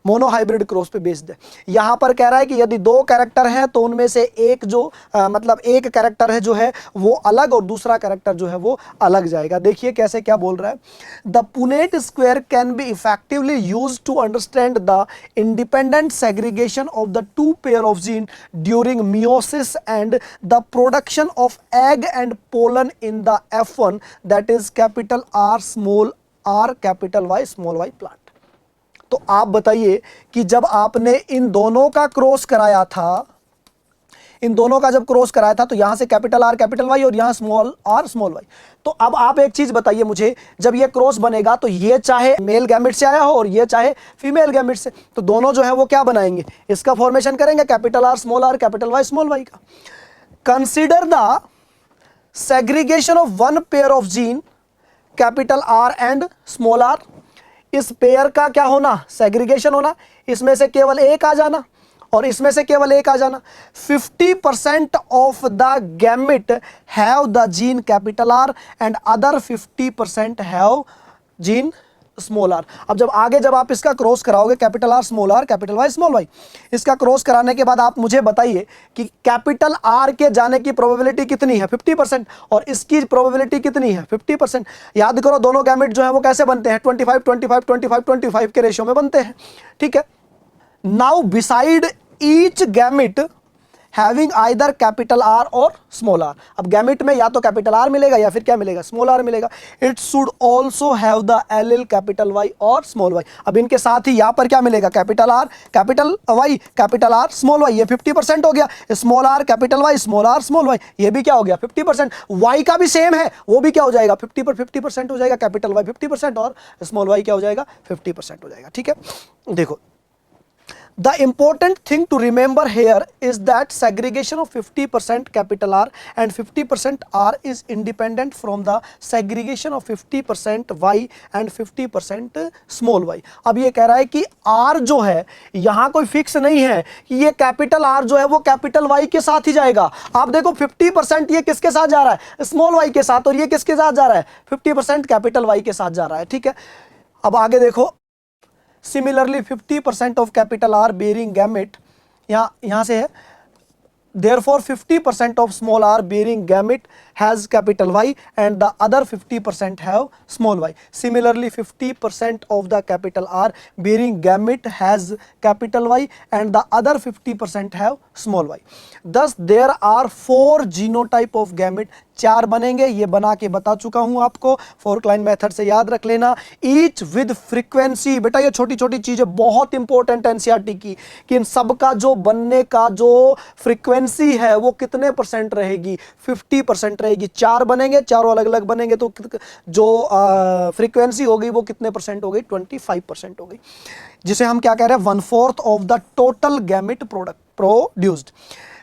मोनोहाइब्रिड क्रॉस पे बेस्ड है। यहां पर कह रहा है कि यदि दो कैरेक्टर हैं तो उनमें से एक जो मतलब एक कैरेक्टर है जो है वो अलग और दूसरा कैरेक्टर जो है वो अलग जाएगा। देखिए कैसे क्या बोल रहा है, the Punnett square can be effectively use to understand the independent segregation of the two pair of gene during meiosis and the production of egg and pollen in the F1 that is capital R small r capital Y small y plant. तो आप बताइए कि जब आपने इन दोनों का cross कराया था, इन दोनों का जब क्रॉस कराया था तो यहां से कैपिटल R कैपिटल Y और यहां स्मॉल r स्मॉल y, तो अब आप एक चीज बताइए मुझे, जब ये क्रॉस बनेगा तो ये चाहे मेल गैमेट से आया हो और ये चाहे फीमेल गैमेट से, तो दोनों जो है वो क्या बनाएंगे, इसका फॉर्मेशन करेंगे capital R capital Y small y का। Consider the segregation of one pair of gene capital R and small r, इस पेयर का क्या होना, सेग्रीगेशन होना, इसमें से केवल एक आ जाना और इसमें से केवल एक आ जाना। 50% of the gamete have the gene capital R and other 50% have gene small r। अब जब आप इसका क्रॉस कराओगे capital R small r capital Y small y, इसका क्रॉस कराने के बाद आप मुझे बताइए कि कैपिटल R के जाने की प्रोबेबिलिटी कितनी है, 50%, और इसकी प्रोबेबिलिटी कितनी है, 50%। याद करो दोनों गैमेट जो है वो कैसे बनते हैं, 25 25 25 25 के रेशियो में बनते हैं, ठीक है। Now beside each gamete having either capital R और स्मॉल r, अब गैमेट में या तो कैपिटल R मिलेगा या फिर क्या मिलेगा, स्मॉल r मिलेगा। It should also have the allele capital Y और स्मॉल y। अब इनके साथ ही यहां पर क्या मिलेगा, capital R capital Y capital R small y, ये 50% हो गया। Small r capital Y small r small y, ये भी क्या हो गया 50%। y का भी सेम है, वो भी क्या हो जाएगा 50 पर 50% हो जाएगा, कैपिटल Y 50% और स्मॉल y क्या हो जाएगा 50% हो जाएगा, ठीक है। देखो, the important thing to remember here is that segregation of 50% capital R and 50% R is independent from the segregation of 50% Y and 50% small y। अब ये कह रहा है कि R जो है यहाँ कोई फिक्स नहीं है कि ये कैपिटल R जो है वो कैपिटल Y के साथ ही जाएगा। आप देखो 50% ये किसके साथ जा रहा है, स्मॉल y के साथ, और ये किसके साथ जा रहा है, 50% कैपिटल Y के साथ जा रहा है, ठीक है। अब आगे देखो, similarly 50% of capital R bearing gamete, यहाँ से है, therefore 50% of small r bearing gamete has capital Y and the other 50% have small y. Similarly 50% of the capital R bearing gamete has capital Y and the other 50% have small y. Thus there are 4 genotype of gamete, 4 बनेंगे, ये बना के बता चुका हूं आपको, fork line method से याद रख लेना। ईच विद फ्रीक्वेंसी, बेटा ये छोटी छोटी चीजें बहुत इंपॉर्टेंट एनसीईआरटी की, कि इन सब का जो बनने का जो फ्रीक्वेंसी है वो कितने % रहेगी, 50% रहेगी। 4 बनेंगे, चारों अलग अलग बनेंगे तो जो फ्रीक्वेंसी होगी वो कितने % हो गई, 25% हो गई, जिसे हम क्या कह रहे हैं, 1/4 of the total gamete product produced.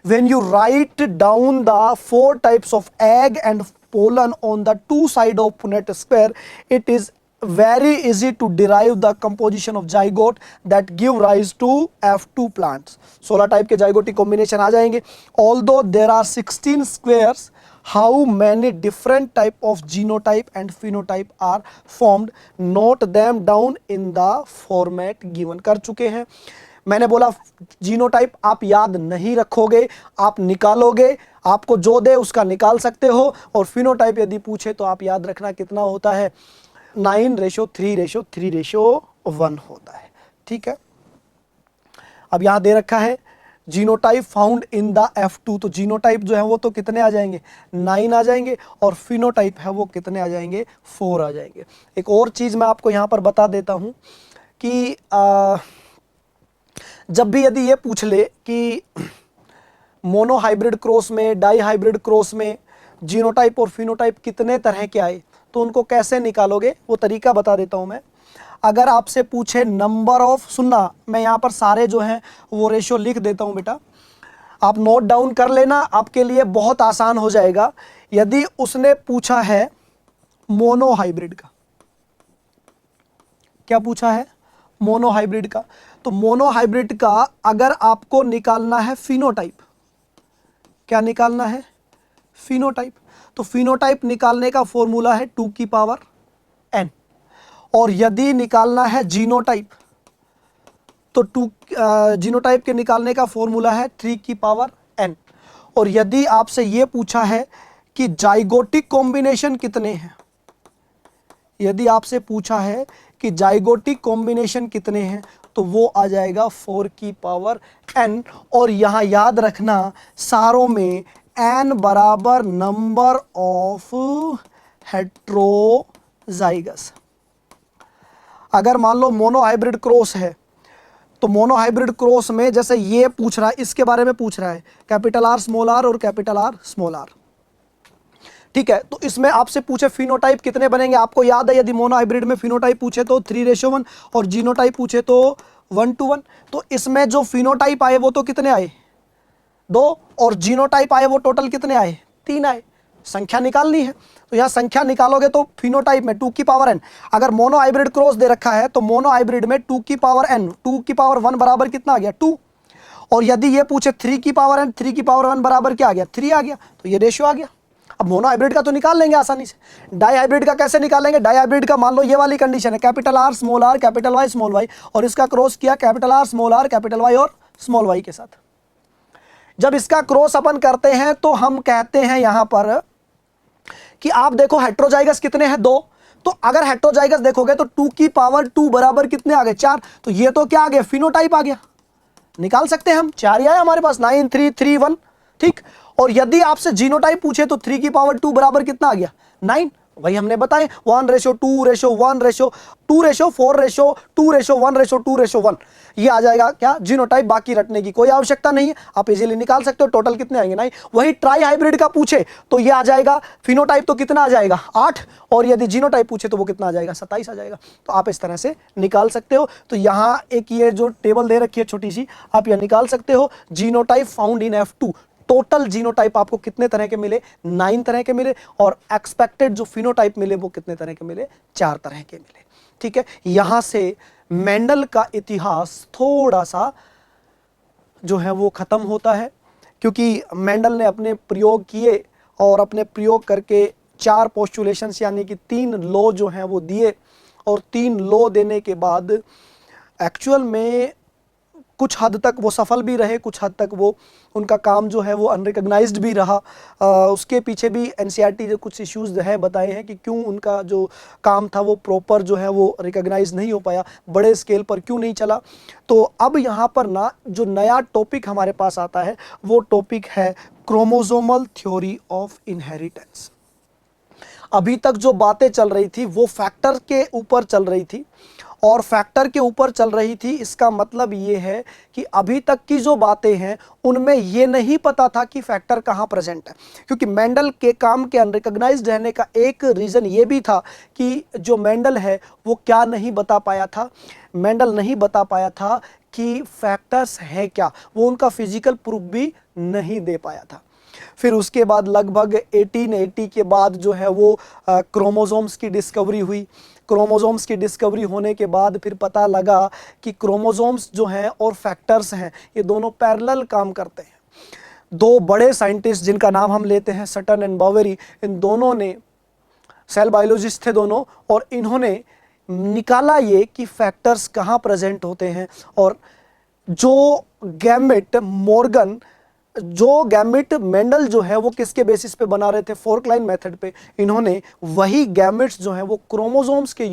When you write down the 4 types of egg and pollen on the 2 sides of Punnett square, it is very easy to derive the composition of zygote that give rise to F2 plants. 16 type के zygotic combination आ जाएंगे। Although there are 16 squares, how many different type of genotype and phenotype are formed? Note them down in the format given। कर चुके हैं। मैंने बोला genotype आप याद नहीं रखोगे, आप निकालोगे, आपको जो दे उसका निकाल सकते हो, और फिनोटाइप यदि पूछे तो आप याद रखना कितना होता है, 9:3:3:1 होता है, ठीक है। अब यहाँ दे रखा है genotype found in the F2, तो जीनोटाइप जो है वो तो कितने आ जाएंगे 9 आ जाएंगे, और फिनोटाइप है वो कितने आ जाएंगे 4 आ जाएंगे। एक और चीज़ मैं आपको यहाँ पर बता देता हूँ कि जब भी यदि ये पूछ ले कि मोनो हाइब्रिड क्रॉस में, डाई हाइब्रिड क्रॉस में जीनोटाइप और फिनोटाइप कितने तरह के आए, तो उनको कैसे निकालोगे वो तरीका बता देता हूँ मैं। अगर आपसे पूछे नंबर ऑफ, सुनना मैं यहाँ पर सारे जो हैं वो रेशियो लिख देता हूँ बेटा, आप नोट डाउन कर लेना, आपके लिए बहुत आसान हो जाएगा। यदि उसने पूछा है मोनो हाइब्रिड का, क्या पूछा है मोनो हाइब्रिड का, तो मोनो हाइब्रिड का अगर आपको निकालना है फिनोटाइप, क्या निकालना है फिनोटाइप, तो फिनोटाइप निकालने का फॉर्मूला है 2 की पावर n, और यदि निकालना है जीनोटाइप तो जीनोटाइप के निकालने का फॉर्मूला है 3 की पावर n, और यदि आपसे ये पूछा है कि जाइगोटिक कॉम्बिनेशन कितने हैं, यदि आपसे पूछा है कि जाइगोटिक कॉम्बिनेशन कितने हैं, तो वो आ जाएगा 4 की पावर n, और यहाँ याद रखना सारों में n बराबर नंबर ऑफ हेट्रोजाइगस। अगर मान लो मोनो हाइब्रिड क्रॉस है, तो मोनो हाइब्रिड क्रॉस में जैसे ये पूछ रहा है, इसके बारे में पूछ रहा है कैपिटल R स्मॉल r और कैपिटल R स्मॉल r, ठीक है। तो इसमें आपसे पूछे फिनोटाइप कितने बनेंगे, आपको याद है यदि मोनो हाइब्रिड में फिनोटाइप पूछे तो 3:1 और जीनोटाइप पूछे तो 1:1, तो इसमें जो फिनोटाइप आए वो तो कितने आए 2, और जीनोटाइप आए वो टोटल कितने आए 3 आए। संख्या निकालनी है, तो यहाँ संख्या निकालोगे तो फिनोटाइप में 2 की पावर n, अगर मोनो हाइब्रिड क्रॉस दे रखा है तो मोनो हाइब्रिड में 2 की पावर n, 2 की पावर 1 बराबर कितना आ गया 2, और यदि ये पूछे 3 की पावर n, 3 की पावर 1 बराबर क्या आ गया 3 आ गया, तो ये रेशियो आ गया। अब मोनो हाइब्रिड का तो निकाल लेंगे आसानी से, डाई हाइब्रिड का कैसे निकालेंगे, डाई हाइब्रिड का मान लो ये वाली कंडीशन है capital R small r capital Y small y, और इसका क्रॉस किया capital R small r capital Y और स्मॉल y के साथ। जब इसका क्रॉस अपन करते हैं तो हम कहते हैं यहां पर कि आप देखो हेट्रोजाइगस कितने हैं 2, तो अगर हेट्रोजाइगस देखोगे तो 2 की पावर 2 बराबर कितने आ गए 4, तो ये तो क्या आ गया फिनोटाइप आ गया, निकाल सकते हैं हम, 4 ही आया हमारे पास 9 3 3 1, ठीक। और यदि आपसे जीनोटाइप पूछे तो 3 की पावर 2 बराबर कितना आ गया 9, वही हमने बताए 1:2:1:4:2:1:2:1, ये आ जाएगा क्या जीनोटाइप, बाकी रटने की कोई आवश्यकता नहीं है, आप इजीली निकाल सकते हो। टोटल कितने आएंगे 9। वही ट्राई हाइब्रिड का पूछे तो ये आ जाएगा फिनोटाइप तो कितना आ जाएगा 8, और यदि जीनोटाइप पूछे तो वो कितना आ जाएगा 27 आ जाएगा। तो आप इस तरह से निकाल सकते हो। तो यहाँ एक ये जो टेबल दे रखी है छोटी सी, आप यह निकाल सकते हो genotype found in F2, total genotype आपको कितने तरह के मिले 9 तरह के मिले, और एक्सपेक्टेड जो फिनोटाइप मिले वो कितने तरह के मिले 4 तरह के मिले, ठीक है। यहां से मेंडल का इतिहास थोड़ा सा जो है वो खत्म होता है, क्योंकि मेंडल ने अपने प्रयोग किए और अपने प्रयोग करके 4 पोस्टुलेशंस यानी कि 3 लॉ जो हैं वो दिए, और 3 लॉ देने के बाद एक्चुअल में कुछ हद तक वो सफल भी रहे, कुछ हद तक वो उनका काम जो है वो अनरिकग्नाइज्ड भी रहा। उसके पीछे भी एनसीईआरटी जो कुछ इश्यूज है बताए हैं कि क्यों उनका जो काम था वो प्रॉपर जो है वो रिकग्नाइज नहीं हो पाया, बड़े स्केल पर क्यों नहीं चला। तो अब यहाँ पर ना जो नया टॉपिक हमारे पास आता है वो टॉपिक है क्रोमोसोमल थ्योरी ऑफ इनहेरिटेंस। अभी तक जो बातें चल रही थी वो फैक्टर के ऊपर चल रही थी, और फैक्टर के ऊपर चल रही थी, इसका मतलब ये है कि अभी तक की जो बातें हैं उनमें ये नहीं पता था कि फैक्टर कहाँ प्रेजेंट है, क्योंकि मेंडल के काम के अनरिकग्नाइज्ड रहने का एक रीज़न ये भी था कि जो मेंडल है वो क्या नहीं बता पाया था, मेंडल नहीं बता पाया था कि फैक्टर्स है क्या, वो उनका फिजिकल प्रूफ भी नहीं दे पाया था। फिर उसके बाद लगभग 1880 के बाद जो है वो क्रोमोसोम्स की डिस्कवरी हुई। क्रोमोसोम्स की डिस्कवरी होने के बाद फिर पता लगा कि क्रोमोसोम्स जो हैं और फैक्टर्स हैं ये दोनों पैरेलल काम करते हैं। 2 बड़े साइंटिस्ट जिनका नाम हम लेते हैं सटन एंड बावेरी, इन दोनों ने सेल बायोलॉजिस्ट थे दोनों, और इन्होंने निकाला ये कि फैक्टर्स कहाँ प्रेजेंट होते हैं। और जो गैमेट मॉर्गन जो गैमेट मेंडल जो है वो किसके बेसिस पे बना रहे थे, फोर्क लाइन मेथड पे, इन्होंने वही गैमेट्स जो है वो क्रोमोसोम्स को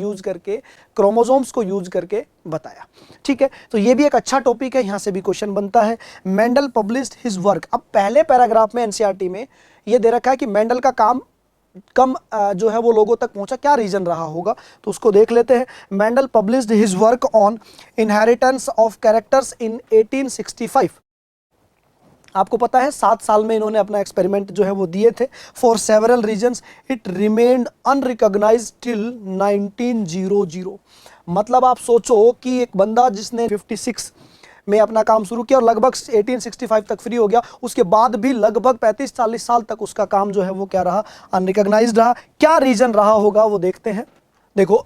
यूज करके बताया। ठीक है, तो ये भी एक अच्छा टॉपिक है, यहां से भी क्वेश्चन बनता है। Mendel published his work. अब पहले पैराग्राफ में एनसीईआरटी में ये दे रखा है कि मेंडल का काम कम जो है वो लोगों तक पहुंचा, क्या रीजन रहा होगा, तो उसको देख लेते हैं। Mendel published his work on inheritance of characters in 1865। आपको पता है 7 साल में इन्होंने अपना एक्सपेरिमेंट जो है वो दिए थे। For several reasons it remained unrecognised till 1900। मतलब आप सोचो कि एक बंदा जिसने 56 में अपना काम शुरू किया और लगभग 1865 तक फ्री हो गया, उसके बाद भी लगभग 35-40 साल तक उसका काम जो है वो क्या रहा, अनरिकॉग्नाइज्ड रहा। क्या रीजन रहा होगा वो देखते हैं। देखो,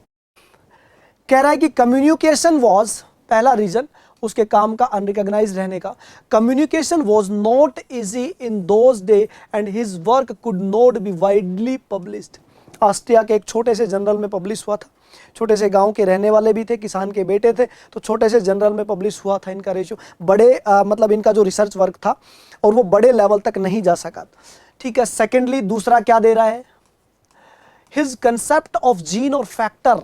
कह रहा है कि कम्युनिकेशन वॉज पहला रीजन उसके काम का अनरिकॉग्नाइज्ड रहने का। Communication was not easy in those day and his work could not be widely published. Austria के एक छोटे से जनरल में पब्लिश हुआ था, छोटे से गांव के रहने वाले भी थे, किसान के बेटे थे, तो छोटे से जनरल में पब्लिश हुआ था इनका रेशियो। बड़े मतलब इनका जो रिसर्च वर्क था और वो बड़े लेवल तक नहीं जा सका। ठीक है, सेकेंडली दूसरा क्या दे रहा है, हिज कंसेप्ट ऑफ जीन और फैक्टर।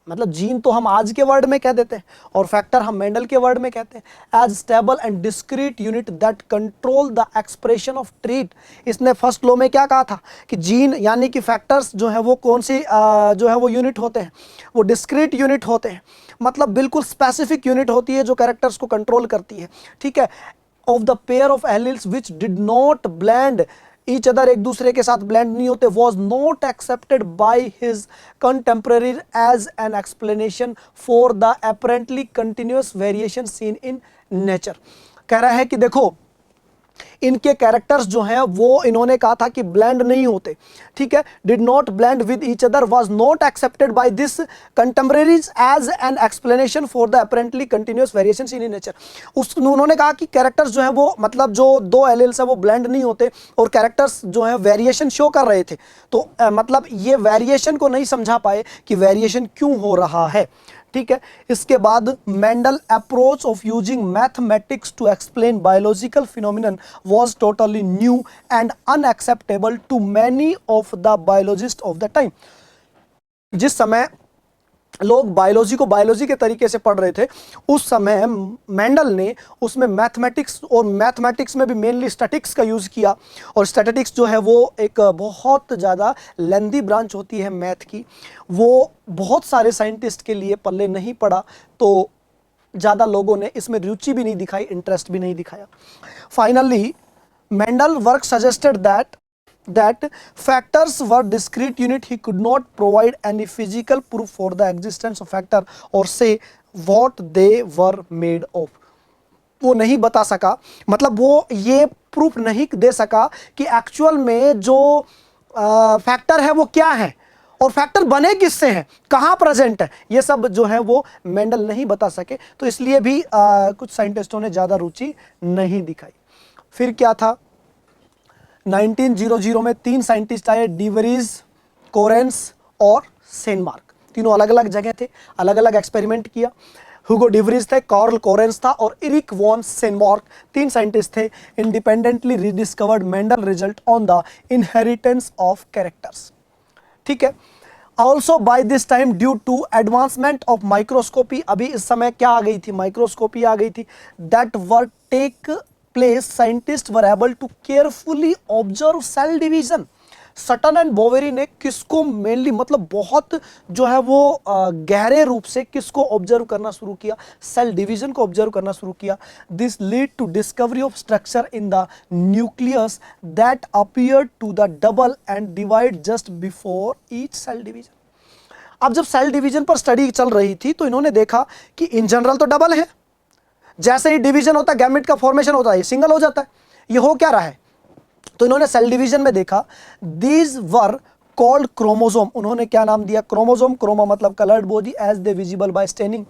मतलब जीन तो हम आज के वर्ड में कह देते हैं और फैक्टर हम मेंडल के वर्ड में कहते हैं। As stable and discrete unit that control the expression of trait. इसने फर्स्ट लॉ में क्या कहा था कि जीन यानी कि फैक्टर्स जो है वो कौन सी जो है वो यूनिट होते हैं, वो डिस्क्रीट यूनिट होते हैं, मतलब बिल्कुल स्पेसिफिक यूनिट होती है जो कैरेक्टर्स को कंट्रोल करती है। ठीक है, of the pair of alleles which did not blend each other, एक दूसरे के साथ ब्लेंड नहीं होते, was not accepted by his contemporary as an explanation for the apparently continuous variation seen in nature. कह रहा है कि देखो इनके कैरेक्टर्स जो हैं वो इन्होंने कहा था कि ब्लेंड नहीं होते। ठीक है, did not blend with each other, was not accepted by this contemporaries as an explanation for the apparently continuous variations in nature. उन्होंने कहा कि कैरेक्टर्स जो है वो मतलब जो दो एलील्स है वो ब्लेंड नहीं होते और कैरेक्टर्स जो है वेरिएशन शो कर रहे थे, तो मतलब ये वेरिएशन को नहीं समझा पाए कि वेरिएशन क्यों हो रहा है। ठीक है, इसके बाद Mendel approach of using mathematics to explain biological phenomenon was totally new and unacceptable to many of the biologist of the time. जिस समय लोग बायोलॉजी को बायोलॉजी के तरीके से पढ़ रहे थे, उस समय मेंडल ने उसमें मैथमेटिक्स, और मैथमेटिक्स में भी मेनली स्टैटिक्स का यूज़ किया। और स्टैटिस्टिक्स जो है वो एक बहुत ज़्यादा लेंदी ब्रांच होती है मैथ की, वो बहुत सारे साइंटिस्ट के लिए पल्ले नहीं पड़ा, तो ज़्यादा लोगों ने इसमें रुचि भी नहीं दिखाई, इंटरेस्ट भी नहीं दिखाया। Finally Mendel work suggested that factors were discrete unit. He could not provide any physical proof for the existence of factor or say what they were made of. वो नहीं बता सका, मतलब वो ये प्रूफ नहीं दे सका कि एक्चुअल में जो फैक्टर है वो क्या है और फैक्टर बने किससे हैं, कहाँ प्रेजेंट है, ये सब जो है वो मेंडल नहीं बता सके, तो इसलिए भी कुछ साइंटिस्टों ने ज़्यादा रुचि नहीं दिखाई। फिर क्या था, 1900 में 3 साइंटिस्ट आए, डिवरीज, कोरेंस और सेनमार्क। तीनों अलग अलग जगह थे, अलग अलग एक्सपेरिमेंट किया। ह्यूगो डिवरीज थे, कार्ल कोरेंस था और इरिक वॉन सेनमार्क, 3 साइंटिस्ट थे। Independently rediscovered Mendel result on the inheritance of characters. ठीक है, also by this time due to advancement of microscopy, अभी इस समय क्या आ गई थी, माइक्रोस्कोपी आ गई थी, that were take place, scientist were able to carefully observe cell division. Sutton and Boveri ने किसको मेनली, मतलब बहुत जो है वो गहरे रूप से किसको ऑब्जर्व करना शुरू किया, सेल डिवीजन को ऑब्जर्व करना शुरू किया। This lead to discovery of structure in the nucleus that appeared to the double and divide just before each cell division. अब जब सेल डिवीजन पर स्टडी चल रही थी तो इन्होंने देखा कि इन जनरल तो डबल है, जैसे ही डिवीजन होता है गैमेट का फॉर्मेशन होता है ये सिंगल हो जाता है, ये हो क्या रहा है, तो इन्होंने सेल डिवीजन में देखा दीज वर कॉल्ड क्रोमोसोम। उन्होंने क्या नाम दिया, क्रोमोसोम, क्रोमा मतलब coloured body, as they visible by staining.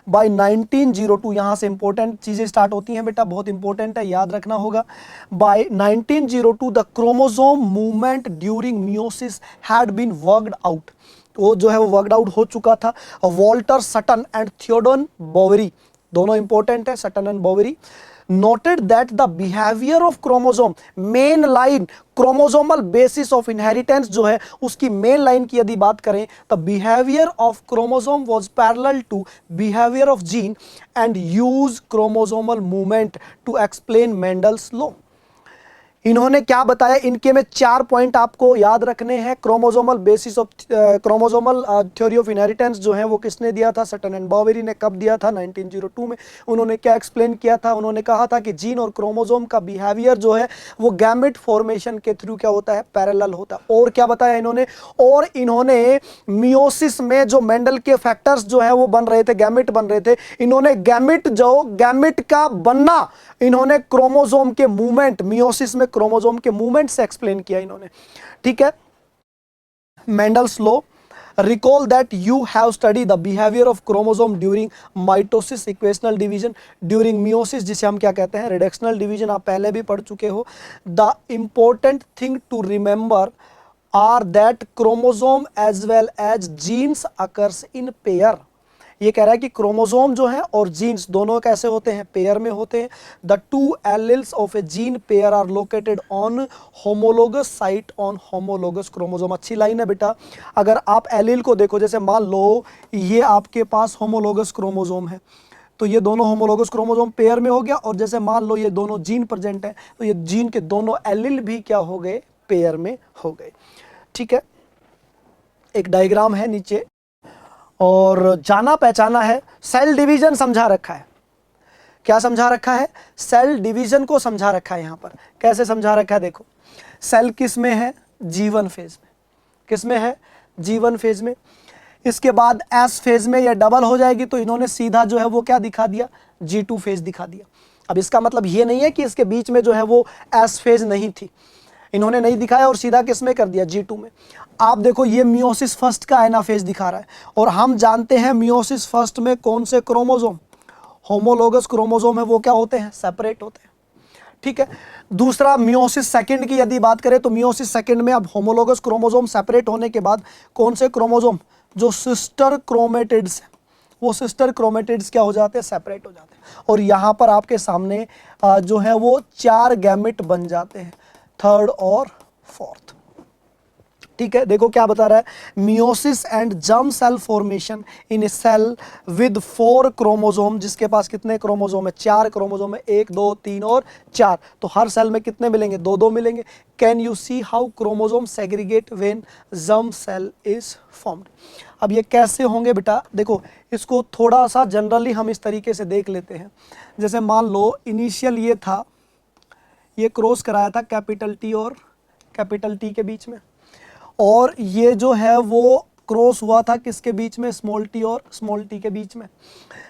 By 1902, यहाँ से इंपॉर्टेंट चीज़ें स्टार्ट होती हैं बेटा, बहुत इंपॉर्टेंट है, याद रखना होगा। By 1902 the chromosome movement during meiosis had been worked out, वो जो है वो वर्कड आउट हो चुका था। Walter Sutton and Theodore Boveri, दोनों इंपॉर्टेंट है, Sutton and Boveri. noted that the behavior of chromosome main line chromosomal basis of inheritance जो है उसकी मेन लाइन की यदि बात करें तो behavior of chromosome was parallel to behavior of gene and use chromosomal movement to explain Mendel's law। इन्होंने क्या बताया, इनके में 4 पॉइंट आपको याद रखने हैं। Chromosomal basis of chromosomal theory of inheritance जो है वो किसने दिया था, सटन एंड बॉवेरी ने। कब दिया था, 1902 में। उन्होंने क्या एक्सप्लेन किया था, उन्होंने कहा था कि जीन और क्रोमोसोम का बिहेवियर जो है वो गैमेट फॉर्मेशन के थ्रू क्या होता है, पैरेलल होता है। और क्या बताया इन्होंने, और इन्होंने मियोसिस में जो मेंडल के फैक्टर्स जो है वो बन रहे थे, गैमेट बन रहे थे, इन्होंने गैमेट का बनना इन्होंने क्रोमोसोम के मूवमेंट, मियोसिस में क्रोमोसोम के मूवमेंट से एक्सप्लेन किया इन्होंने। ठीक है, Mendel's law. Recall that you have study the behaviour of chromosome during mitosis, equational division, during meiosis जिसे हम क्या कहते हैं, रिडक्शनल डिवीजन, आप पहले भी पढ़ चुके हो। The important thing to remember are that chromosome as well as genes occurs in pair. ये कह रहा है कि क्रोमोसोम जो है और जीन्स दोनों कैसे होते हैं, पेयर में होते हैं। The two alleles of a gene pair are located on homologous site on homologous chromosome. अच्छी लाइन है बेटा। अगर आप एलिल को देखो, जैसे मान लो ये आपके पास होमोलोगस क्रोमोसोम है, तो ये दोनों होमोलोगस क्रोमोसोम पेयर में हो गया। और जैसे मान लो ये दोनों जीन प्रेजेंट है, तो ये जीन के दोनों एलिल भी क्या हो गए, पेयर में हो गए। ठीक है, एक डायग्राम है नीचे, और जाना पहचाना है, सेल डिवीजन समझा रखा है। क्या समझा रखा है, सेल डिवीजन को समझा रखा है। यहाँ पर कैसे समझा रखा है, देखो सेल किस में है, G1 फेज में। किस में है, G1 फेज में। इसके बाद S फेज में ये डबल हो जाएगी, तो इन्होंने सीधा जो है वो क्या दिखा दिया, G2 फेज दिखा दिया। अब इसका मतलब ये नहीं है कि इसके बीच में जो है वो S फेज नहीं थी, इन्होंने नहीं दिखाया और सीधा किस में कर दिया, G2 में। आप देखो ये मियोसिस फर्स्ट का एनाफेज दिखा रहा है, और हम जानते हैं मियोसिस फर्स्ट में कौन से क्रोमोसोम, होमोलोगस क्रोमोसोम है, वो क्या होते हैं, सेपरेट होते हैं। ठीक है, दूसरा मियोसिस सेकंड की यदि बात करें तो मियोसिस सेकंड में अब होमोलोगस क्रोमोसोम सेपरेट होने के बाद कौन से क्रोमोसोम, जो सिस्टर क्रोमेटिड्स है, वो सिस्टर क्रोमेटिड्स क्या हो जाते हैं, सेपरेट हो जाते हैं। और यहाँ पर आपके सामने जो है वो 4 गैमेट बन जाते हैं, थर्ड और फोर्थ। ठीक है, देखो क्या बता रहा है, meiosis and germ cell formation in a cell with 4 chromosome, जिसके पास कितने क्रोमोसोम है, 4 क्रोमोसोम है, 1 2 3 और 4, तो हर सेल में कितने मिलेंगे, 2 मिलेंगे। Can you see how chromosome segregate when germ cell is formed. अब ये कैसे होंगे बेटा, देखो इसको थोड़ा सा जनरली हम इस तरीके से देख लेते हैं। जैसे मान लो इनिशियल ये था, ये क्रॉस कराया था कैपिटल T और कैपिटल T के बीच में, और ये जो है वो क्रॉस हुआ था किसके बीच में, स्मॉल t और स्मॉल t के बीच में।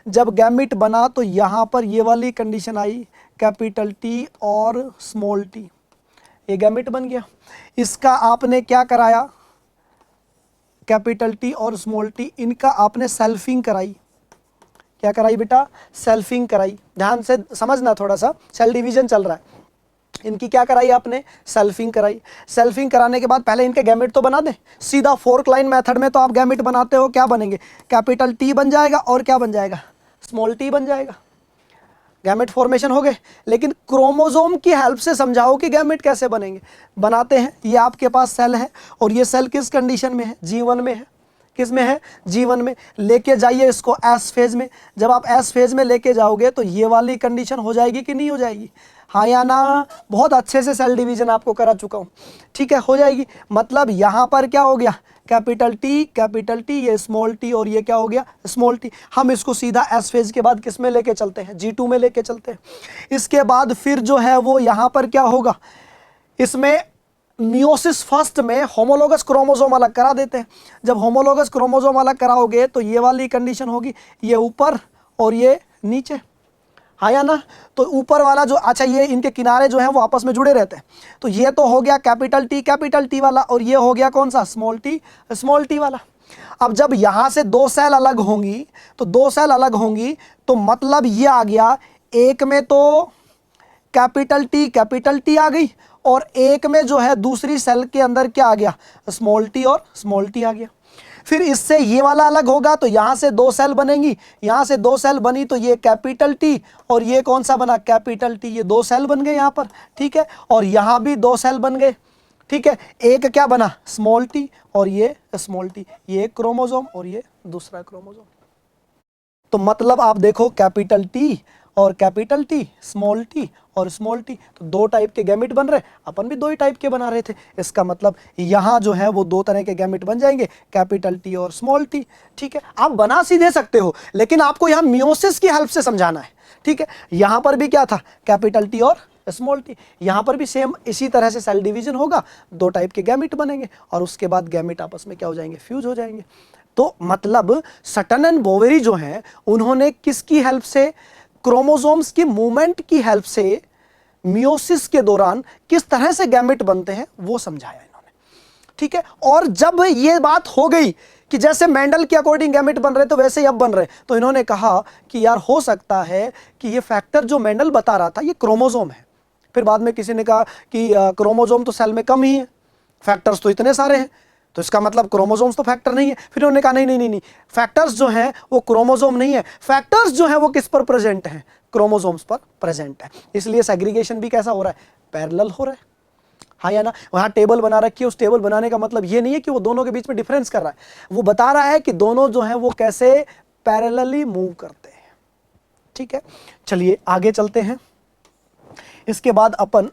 जब गैमेट बना तो यहाँ पर ये वाली कंडीशन आई, कैपिटल T और स्मॉल t, ये गैमेट बन गया। इसका आपने क्या कराया, कैपिटल T और स्मॉल t, इनका आपने सेल्फिंग कराई। क्या कराई बेटा, सेल्फिंग कराई। ध्यान से समझना, थोड़ा सा सेल डिवीजन चल रहा है। इनकी क्या कराई आपने, सेल्फिंग कराई। सेल्फिंग कराने के बाद पहले इनके गैमेट तो बना दें, सीधा फोर्क लाइन मेथड में तो आप गैमेट बनाते हो, क्या बनेंगे, कैपिटल T बन जाएगा और क्या बन जाएगा, स्मॉल t बन जाएगा। गैमेट फॉर्मेशन हो गए। लेकिन क्रोमोसोम की हेल्प से समझाओ कि गैमेट कैसे बनेंगे, बनाते हैं। ये आपके पास सेल है, और ये सेल किस कंडीशन में है, G1 में है। किस में है, G1 में। लेके जाइए इसको S फेज में। जब आप S फेज में लेके जाओगे तो ये वाली कंडीशन हो जाएगी कि नहीं हो जाएगी, हाँ या ना। बहुत अच्छे से सेल डिवीजन आपको करा चुका हूँ, ठीक है, हो जाएगी। मतलब यहाँ पर क्या हो गया, कैपिटल T, ये स्मॉल t, और ये क्या हो गया, स्मॉल t। हम इसको सीधा S फेज के बाद किस में लेके चलते हैं, G2 में लेके चलते हैं। इसके बाद फिर जो है वो यहाँ पर क्या होगा, इसमें मियोसिस फर्स्ट में होमोलोगस क्रोमोसोम अलग करा देते हैं। जब होमोलोगस क्रोमोसोम अलग कराओगे तो ये वाली कंडीशन होगी, ये ऊपर और ये नीचे, हाँ या ना। तो ऊपर वाला जो, अच्छा ये इनके किनारे जो है वो आपस में जुड़े रहते हैं। तो ये तो हो गया कैपिटल T वाला, और ये हो गया कौन सा, स्मॉल t वाला। अब जब यहाँ से 2 सेल अलग होंगी, तो 2 सेल अलग होंगी तो मतलब ये आ गया, एक में तो कैपिटल T आ गई, और एक में जो है दूसरी सेल के अंदर क्या आ गया, स्मॉल t और स्मॉल t आ गया। फिर इससे ये वाला अलग होगा तो यहां से 2 सेल बनेंगी, यहां से 2 सेल बनी तो ये कैपिटल टी और ये कौन सा बना कैपिटल टी, ये 2 सेल बन गए यहां पर, ठीक है। और यहां भी 2 सेल बन गए, ठीक है। एक क्या बना स्मॉल टी और ये स्मॉल टी, ये एक क्रोमोसोम और ये दूसरा क्रोमोसोम। तो मतलब आप देखो कैपिटल टी और कैपिटल टी, स्मॉल टी और स्मॉल टी, तो 2 टाइप के गैमेट बन रहे, अपन भी 2 ही टाइप के बना रहे थे। इसका मतलब यहाँ जो है वो 2 तरह के गैमेट बन जाएंगे, कैपिटल टी और स्मॉल टी, ठीक है। आप बना सीधे सकते हो लेकिन आपको यहाँ मियोसिस की हेल्प से समझाना है, ठीक है। यहाँ पर भी क्या था कैपिटल टी और स्मॉल टी, यहाँ पर भी सेम इसी तरह से सेल डिवीजन होगा, 2 टाइप के गैमेट बनेंगे और उसके बाद गैमेट आपस में क्या हो जाएंगे, फ्यूज हो जाएंगे। तो मतलब सटन एंड बोवेरी जो है उन्होंने किसकी हेल्प से, क्रोमोसोम्स की मूवमेंट की हेल्प से मियोसिस के दौरान किस तरह से गैमेट बनते हैं वो समझाया इन्होंने, ठीक है। और जब ये बात हो गई कि जैसे मेंडल के अकॉर्डिंग गैमेट बन रहे तो वैसे ही अब बन रहे, तो इन्होंने कहा कि यार हो सकता है कि ये फैक्टर जो मेंडल बता रहा था ये क्रोमोसोम है। फिर बाद में किसी ने कहा कि क्रोमोसोम तो सेल में कम ही है, फैक्टर्स तो इतने सारे हैं, तो इसका मतलब क्रोमोसोम्स तो फैक्टर नहीं है। फिर उन्होंने कहा नहीं, फैक्टर्स जो हैं वो क्रोमोसोम नहीं है, फैक्टर्स जो हैं वो किस पर प्रेजेंट हैं, क्रोमोसोम्स पर प्रेजेंट है। इसलिए सेग्रीगेशन भी कैसा हो रहा है, पैरेलल हो रहा है, हाँ या ना। वहाँ टेबल बना रखी है, उस टेबल बनाने का मतलब ये नहीं है कि वो दोनों के बीच में डिफरेंस कर रहा है, वो बता रहा है कि दोनों जो हैं वो कैसे पैरेलली मूव करते हैं, ठीक है। चलिए आगे चलते हैं। इसके बाद अपन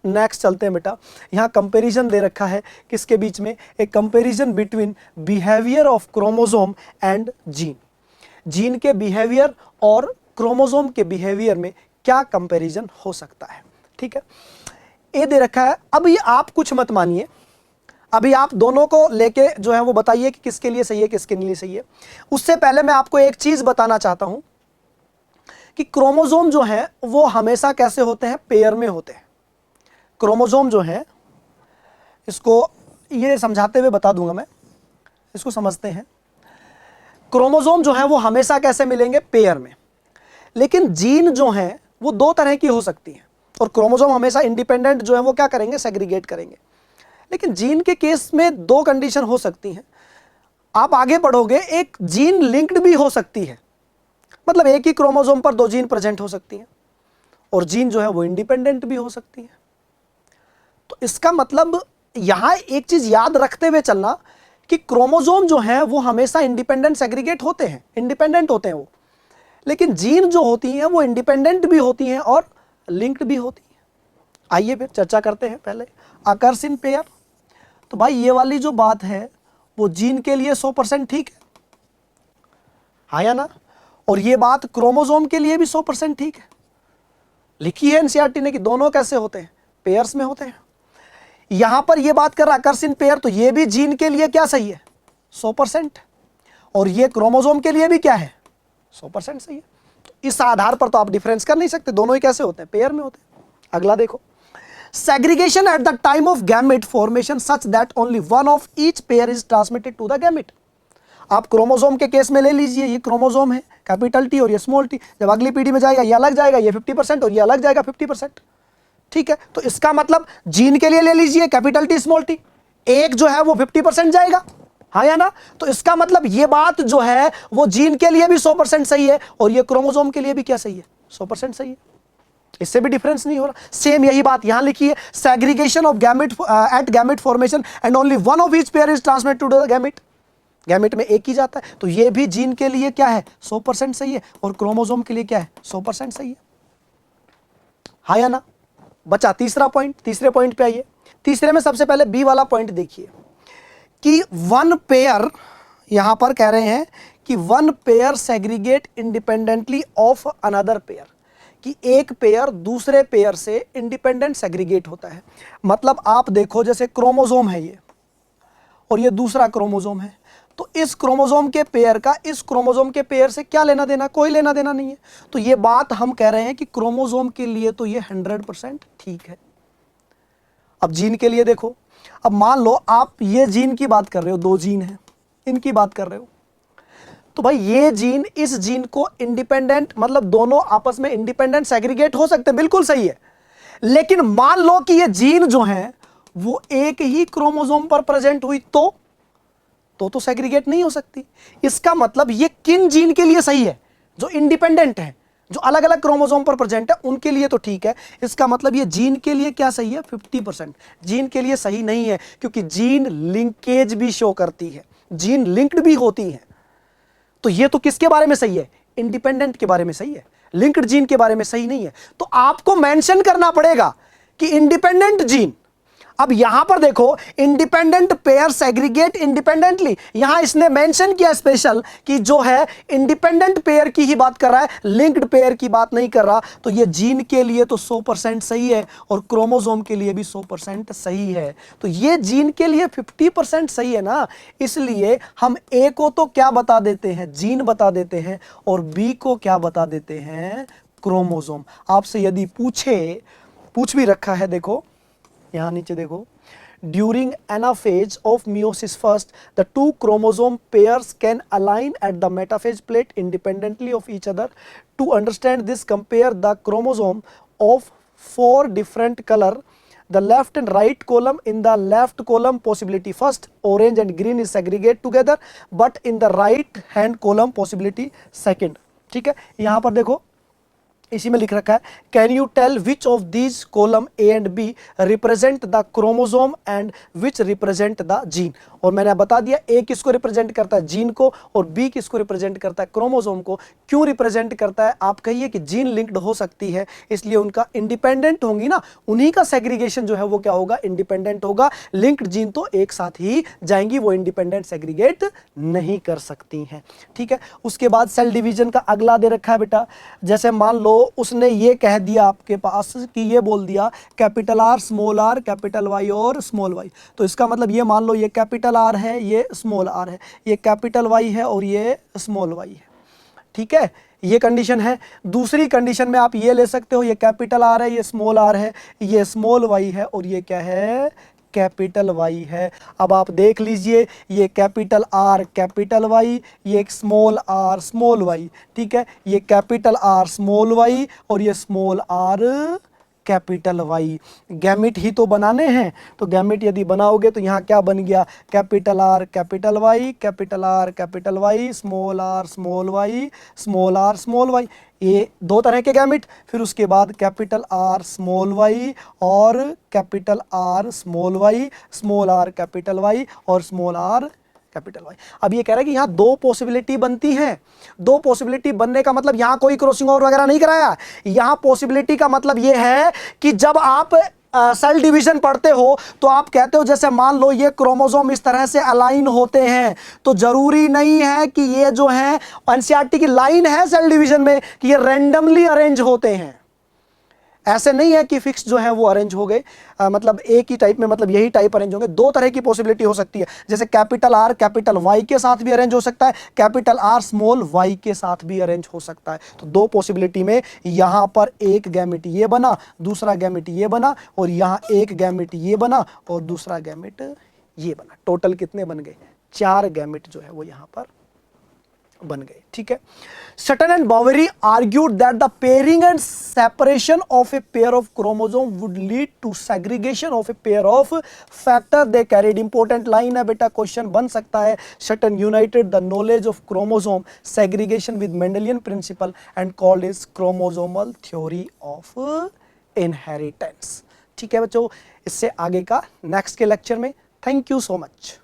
नेक्स्ट चलते हैं बेटा। यहाँ कंपैरिजन दे रखा है किसके बीच में, एक comparison between behaviour of chromosome and gene. Gene के बिहेवियर और क्रोमोसोम के बिहेवियर में क्या कंपैरिजन हो सकता है, ठीक है। ये दे रखा है। अब ये आप कुछ मत मानिए, अभी आप दोनों को लेके जो है वो बताइए कि किसके लिए सही है किसके लिए सही है। उससे पहले मैं आपको एक चीज बताना चाहता हूं कि क्रोमोसोम जो है वो हमेशा कैसे होते हैं, पेयर में होते हैं। क्रोमोसोम जो है, इसको ये समझाते हुए बता दूंगा मैं, इसको समझते हैं। क्रोमोसोम जो है वो हमेशा कैसे मिलेंगे, पेयर में। लेकिन जीन जो है वो 2 तरह की हो सकती हैं और क्रोमोसोम हमेशा इंडिपेंडेंट जो है वो क्या करेंगे, सेग्रीगेट करेंगे। लेकिन जीन के केस में 2 कंडीशन हो सकती हैं। आप आगे पढ़ोगे, एक जीन लिंक्ड भी हो सकती है, मतलब एक ही क्रोमोसोम पर 2 जीन प्रेजेंट हो सकती हैं, और जीन जो है वो इंडिपेंडेंट भी हो सकती है। तो इसका मतलब यहां एक चीज याद रखते हुए चलना कि क्रोमोसोम जो है वो हमेशा इंडिपेंडेंट सेग्रीगेट होते हैं, इंडिपेंडेंट होते हैं वो, लेकिन जीन जो होती हैं वो इंडिपेंडेंट भी होती हैं और लिंक्ड भी होती हैं। आइए फिर चर्चा करते हैं। पहले अकर्स इन पेयर, तो भाई ये वाली जो बात है वो जीन के लिए 100% ठीक है, हाँ या ना। और ये बात क्रोमोसोम के लिए भी 100% ठीक है। लिखी है एनसीईआरटी ने कि दोनों कैसे होते हैं, पेयर्स में होते हैं। यहां पर ये बात कर रहा अकर्स इन पेयर, तो ये भी जीन के लिए क्या सही है, 100%, और ये क्रोमोसोम के लिए भी क्या है, 100% सही है। तो इस आधार पर तो आप डिफरेंस कर नहीं सकते, दोनों ही कैसे होते हैं, पेयर में होते हैं। अगला देखो, segregation at the time of gamete formation such that only one of each pair is transmitted to the gamete. आप क्रोमोसोम के केस में ले लीजिए, ये क्रोमोसोम है कैपिटल टी और ये स्मॉल टी, जब अगली पीढ़ी में जाएगा ये अलग जाएगा, ये 50% और ये अलग जाएगा 50%, ठीक है। तो इसका मतलब जीन के लिए ले लीजिए कैपिटल टी स्मॉल टी, एक जो है वो 50% जाएगा, हाँ या ना। तो इसका मतलब ये बात जो है वो जीन के लिए भी 100% सही है और ये क्रोमोसोम के लिए भी क्या सही है, 100% सही है। इससे भी डिफरेंस नहीं हो रहा। सेम यही बात यहां लिखी है, segregation of gamete at gamete formation and only one of each pair is transmitted to the gamete. Gamete में एक ही जाता है, तो ये भी जीन के लिए क्या है, 100% सही है, और क्रोमोसोम के लिए क्या है, 100% सही है, हाँ या ना। बचा तीसरा पॉइंट, तीसरे पॉइंट पे आइए। तीसरे में सबसे पहले बी वाला पॉइंट देखिए कि वन पेयर, यहां पर कह रहे हैं कि one pair segregate independently of another pair, कि एक पेयर दूसरे पेयर से इंडिपेंडेंट सेग्रीगेट होता है। मतलब आप देखो, जैसे क्रोमोसोम है ये और ये दूसरा क्रोमोसोम है, तो इस क्रोमोसोम के पेयर का इस क्रोमोसोम के पेयर से क्या लेना देना, कोई लेना देना नहीं है। तो ये बात हम कह रहे हैं कि क्रोमोसोम के लिए तो ये 100% ठीक है। अब जीन के लिए देखो, अब मान लो आप ये जीन की बात कर रहे हो, 2 जीन हैं, इनकी बात कर रहे हो, तो भाई ये जीन इस जीन को इंडिपेंडेंट, मतलब दोनों आपस में इंडिपेंडेंट सेग्रीगेट हो सकते हैं, बिल्कुल सही है। लेकिन मान लो कि ये जीन जो है वो एक ही क्रोमोसोम पर प्रेजेंट हुई, तो तो सेग्रीगेट नहीं हो सकती। इसका मतलब ये किन जीन के लिए सही है? जो इंडिपेंडेंट है, जो अलग अलग क्रोमोसोम पर प्रेजेंट है, उनके लिए तो ठीक है। इसका मतलब ये जीन के लिए क्या सही है? 50%। जीन के लिए सही नहीं है, क्योंकि जीन लिंकेज भी शो करती है, जीन लिंक्ड भी होती है। तो ये तो किसके बारे में सही है? इंडिपेंडेंट के बारे में सही है, लिंक्ड जीन के बारे में सही नहीं है। तो आपको मेंशन करना पड़ेगा कि इंडिपेंडेंट जीन। अब यहां पर देखो, इंडिपेंडेंट पेयर सेग्रीगेट इंडिपेंडेंटली, यहां इसने मेंशन किया स्पेशल कि जो है इंडिपेंडेंट पेयर की ही बात कर रहा है, लिंक्ड पेयर की बात नहीं कर रहा। तो ये जीन के लिए तो 100% सही है और क्रोमोसोम के लिए भी 100% सही है। तो ये जीन के लिए 50% सही है ना, इसलिए हम ए को तो क्या बता देते हैं? जीन बता देते हैं, और बी को क्या बता देते हैं? क्रोमोसोम। आपसे यदि पूछ भी रखा है, देखो यहां नीचे देखो, during anaphase of meiosis first the two chromosome pairs can align at the metaphase plate independently of each other. To understand this compare the chromosome of 4 different color, the left and right column. In the left column possibility first, orange and green is segregate together, but in the right hand column possibility second। ठीक है, यहां पर देखो इसी में लिख रखा है, can you tell which of these column A and B represent the chromosome and which represent the gene. और मैंने बता दिया ए किसको रिप्रेजेंट करता है? जीन को, और बी किसको रिप्रेजेंट करता है? क्रोमोसोम को। क्यों रिप्रेजेंट करता है? आप कहिए कि जीन लिंक्ड हो सकती है, इसलिए उनका इंडिपेंडेंट होंगी ना, उन्हीं का सेग्रीगेशन जो है वो क्या होगा? इंडिपेंडेंट होगा। लिंक्ड जीन तो एक साथ ही जाएंगी, वो इंडिपेंडेंट सेग्रीगेट नहीं कर सकती हैं। ठीक है, उसके बाद सेल डिवीजन का अगला दे रखा है बेटा, जैसे मान लो उसने ये कह दिया आपके पास कि ये बोल दिया capital R, small are, capital Y और स्मॉल वाई। तो इसका मतलब ये मान लो ये कैपिटल आर है, ये स्मॉल आर है, ये कैपिटल वाई है और ये स्मॉल वाई है। ठीक है, ये कंडीशन है। दूसरी कंडीशन में आप ये ले सकते हो, ये कैपिटल आर है, ये स्मॉल आर है, ये स्मॉल वाई है और ये क्या है? कैपिटल वाई है। अब आप देख लीजिए, ये कैपिटल आर कैपिटल वाई, ये स्मॉल आर स्मॉल वाई। ठीक है, ये कैपिटल आर स्मॉल वाई और ये small are capital Y. Gamete ही तो बनाने हैं, तो गैमिट यदि बनाओगे तो यहाँ क्या बन गया? Capital R capital Y, capital R capital Y, small are small y, small are small y. ये 2 तरह के गैमिट। फिर उसके बाद कैपिटल आर स्मॉल वाई और capital R small y, small are capital Y और स्मॉल आर कैपिटल वाई। अब ये कह रहा है कि यहाँ 2 पॉसिबिलिटी बनती हैं। 2 पॉसिबिलिटी बनने का मतलब यहाँ कोई क्रॉसिंग ओवर वगैरह नहीं कराया। यहाँ पॉसिबिलिटी का मतलब ये है कि जब आप सेल डिवीजन पढ़ते हो तो आप कहते हो, जैसे मान लो ये क्रोमोसोम इस तरह से अलाइन होते हैं, तो जरूरी नहीं है कि ये जो है एनसीईआरटी की लाइन है सेल डिवीजन में कि ये रैंडमली अरेंज होते हैं। ऐसे नहीं है कि फिक्स जो है वो अरेंज हो गए, मतलब एक ही टाइप में, मतलब यही टाइप अरेंज होंगे। 2 तरह की पॉसिबिलिटी हो सकती है, जैसे कैपिटल आर कैपिटल वाई के साथ भी अरेंज हो सकता है, कैपिटल आर स्मॉल वाई के साथ भी अरेंज हो सकता है। तो 2 पॉसिबिलिटी में यहाँ पर एक गैमेट ये बना, दूसरा गैमेट ये बना, और यहाँ एक गैमेट ये बना और दूसरा गैमेट ये बना। टोटल कितने बन गए? 4 गैमेट जो है वो यहाँ पर बन गए। ठीक है, Sutton and Boveri argued that the pairing and separation of a pair of chromosome would lead to segregation of a pair of factor they carried. Important line है बेटा, क्वेश्चन बन सकता है। Sutton united the knowledge of chromosome segregation with Mendelian principle and called is chromosomal theory of inheritance. ठीक है बच्चों, इससे आगे का नेक्स्ट के लेक्चर में। Thank you so much.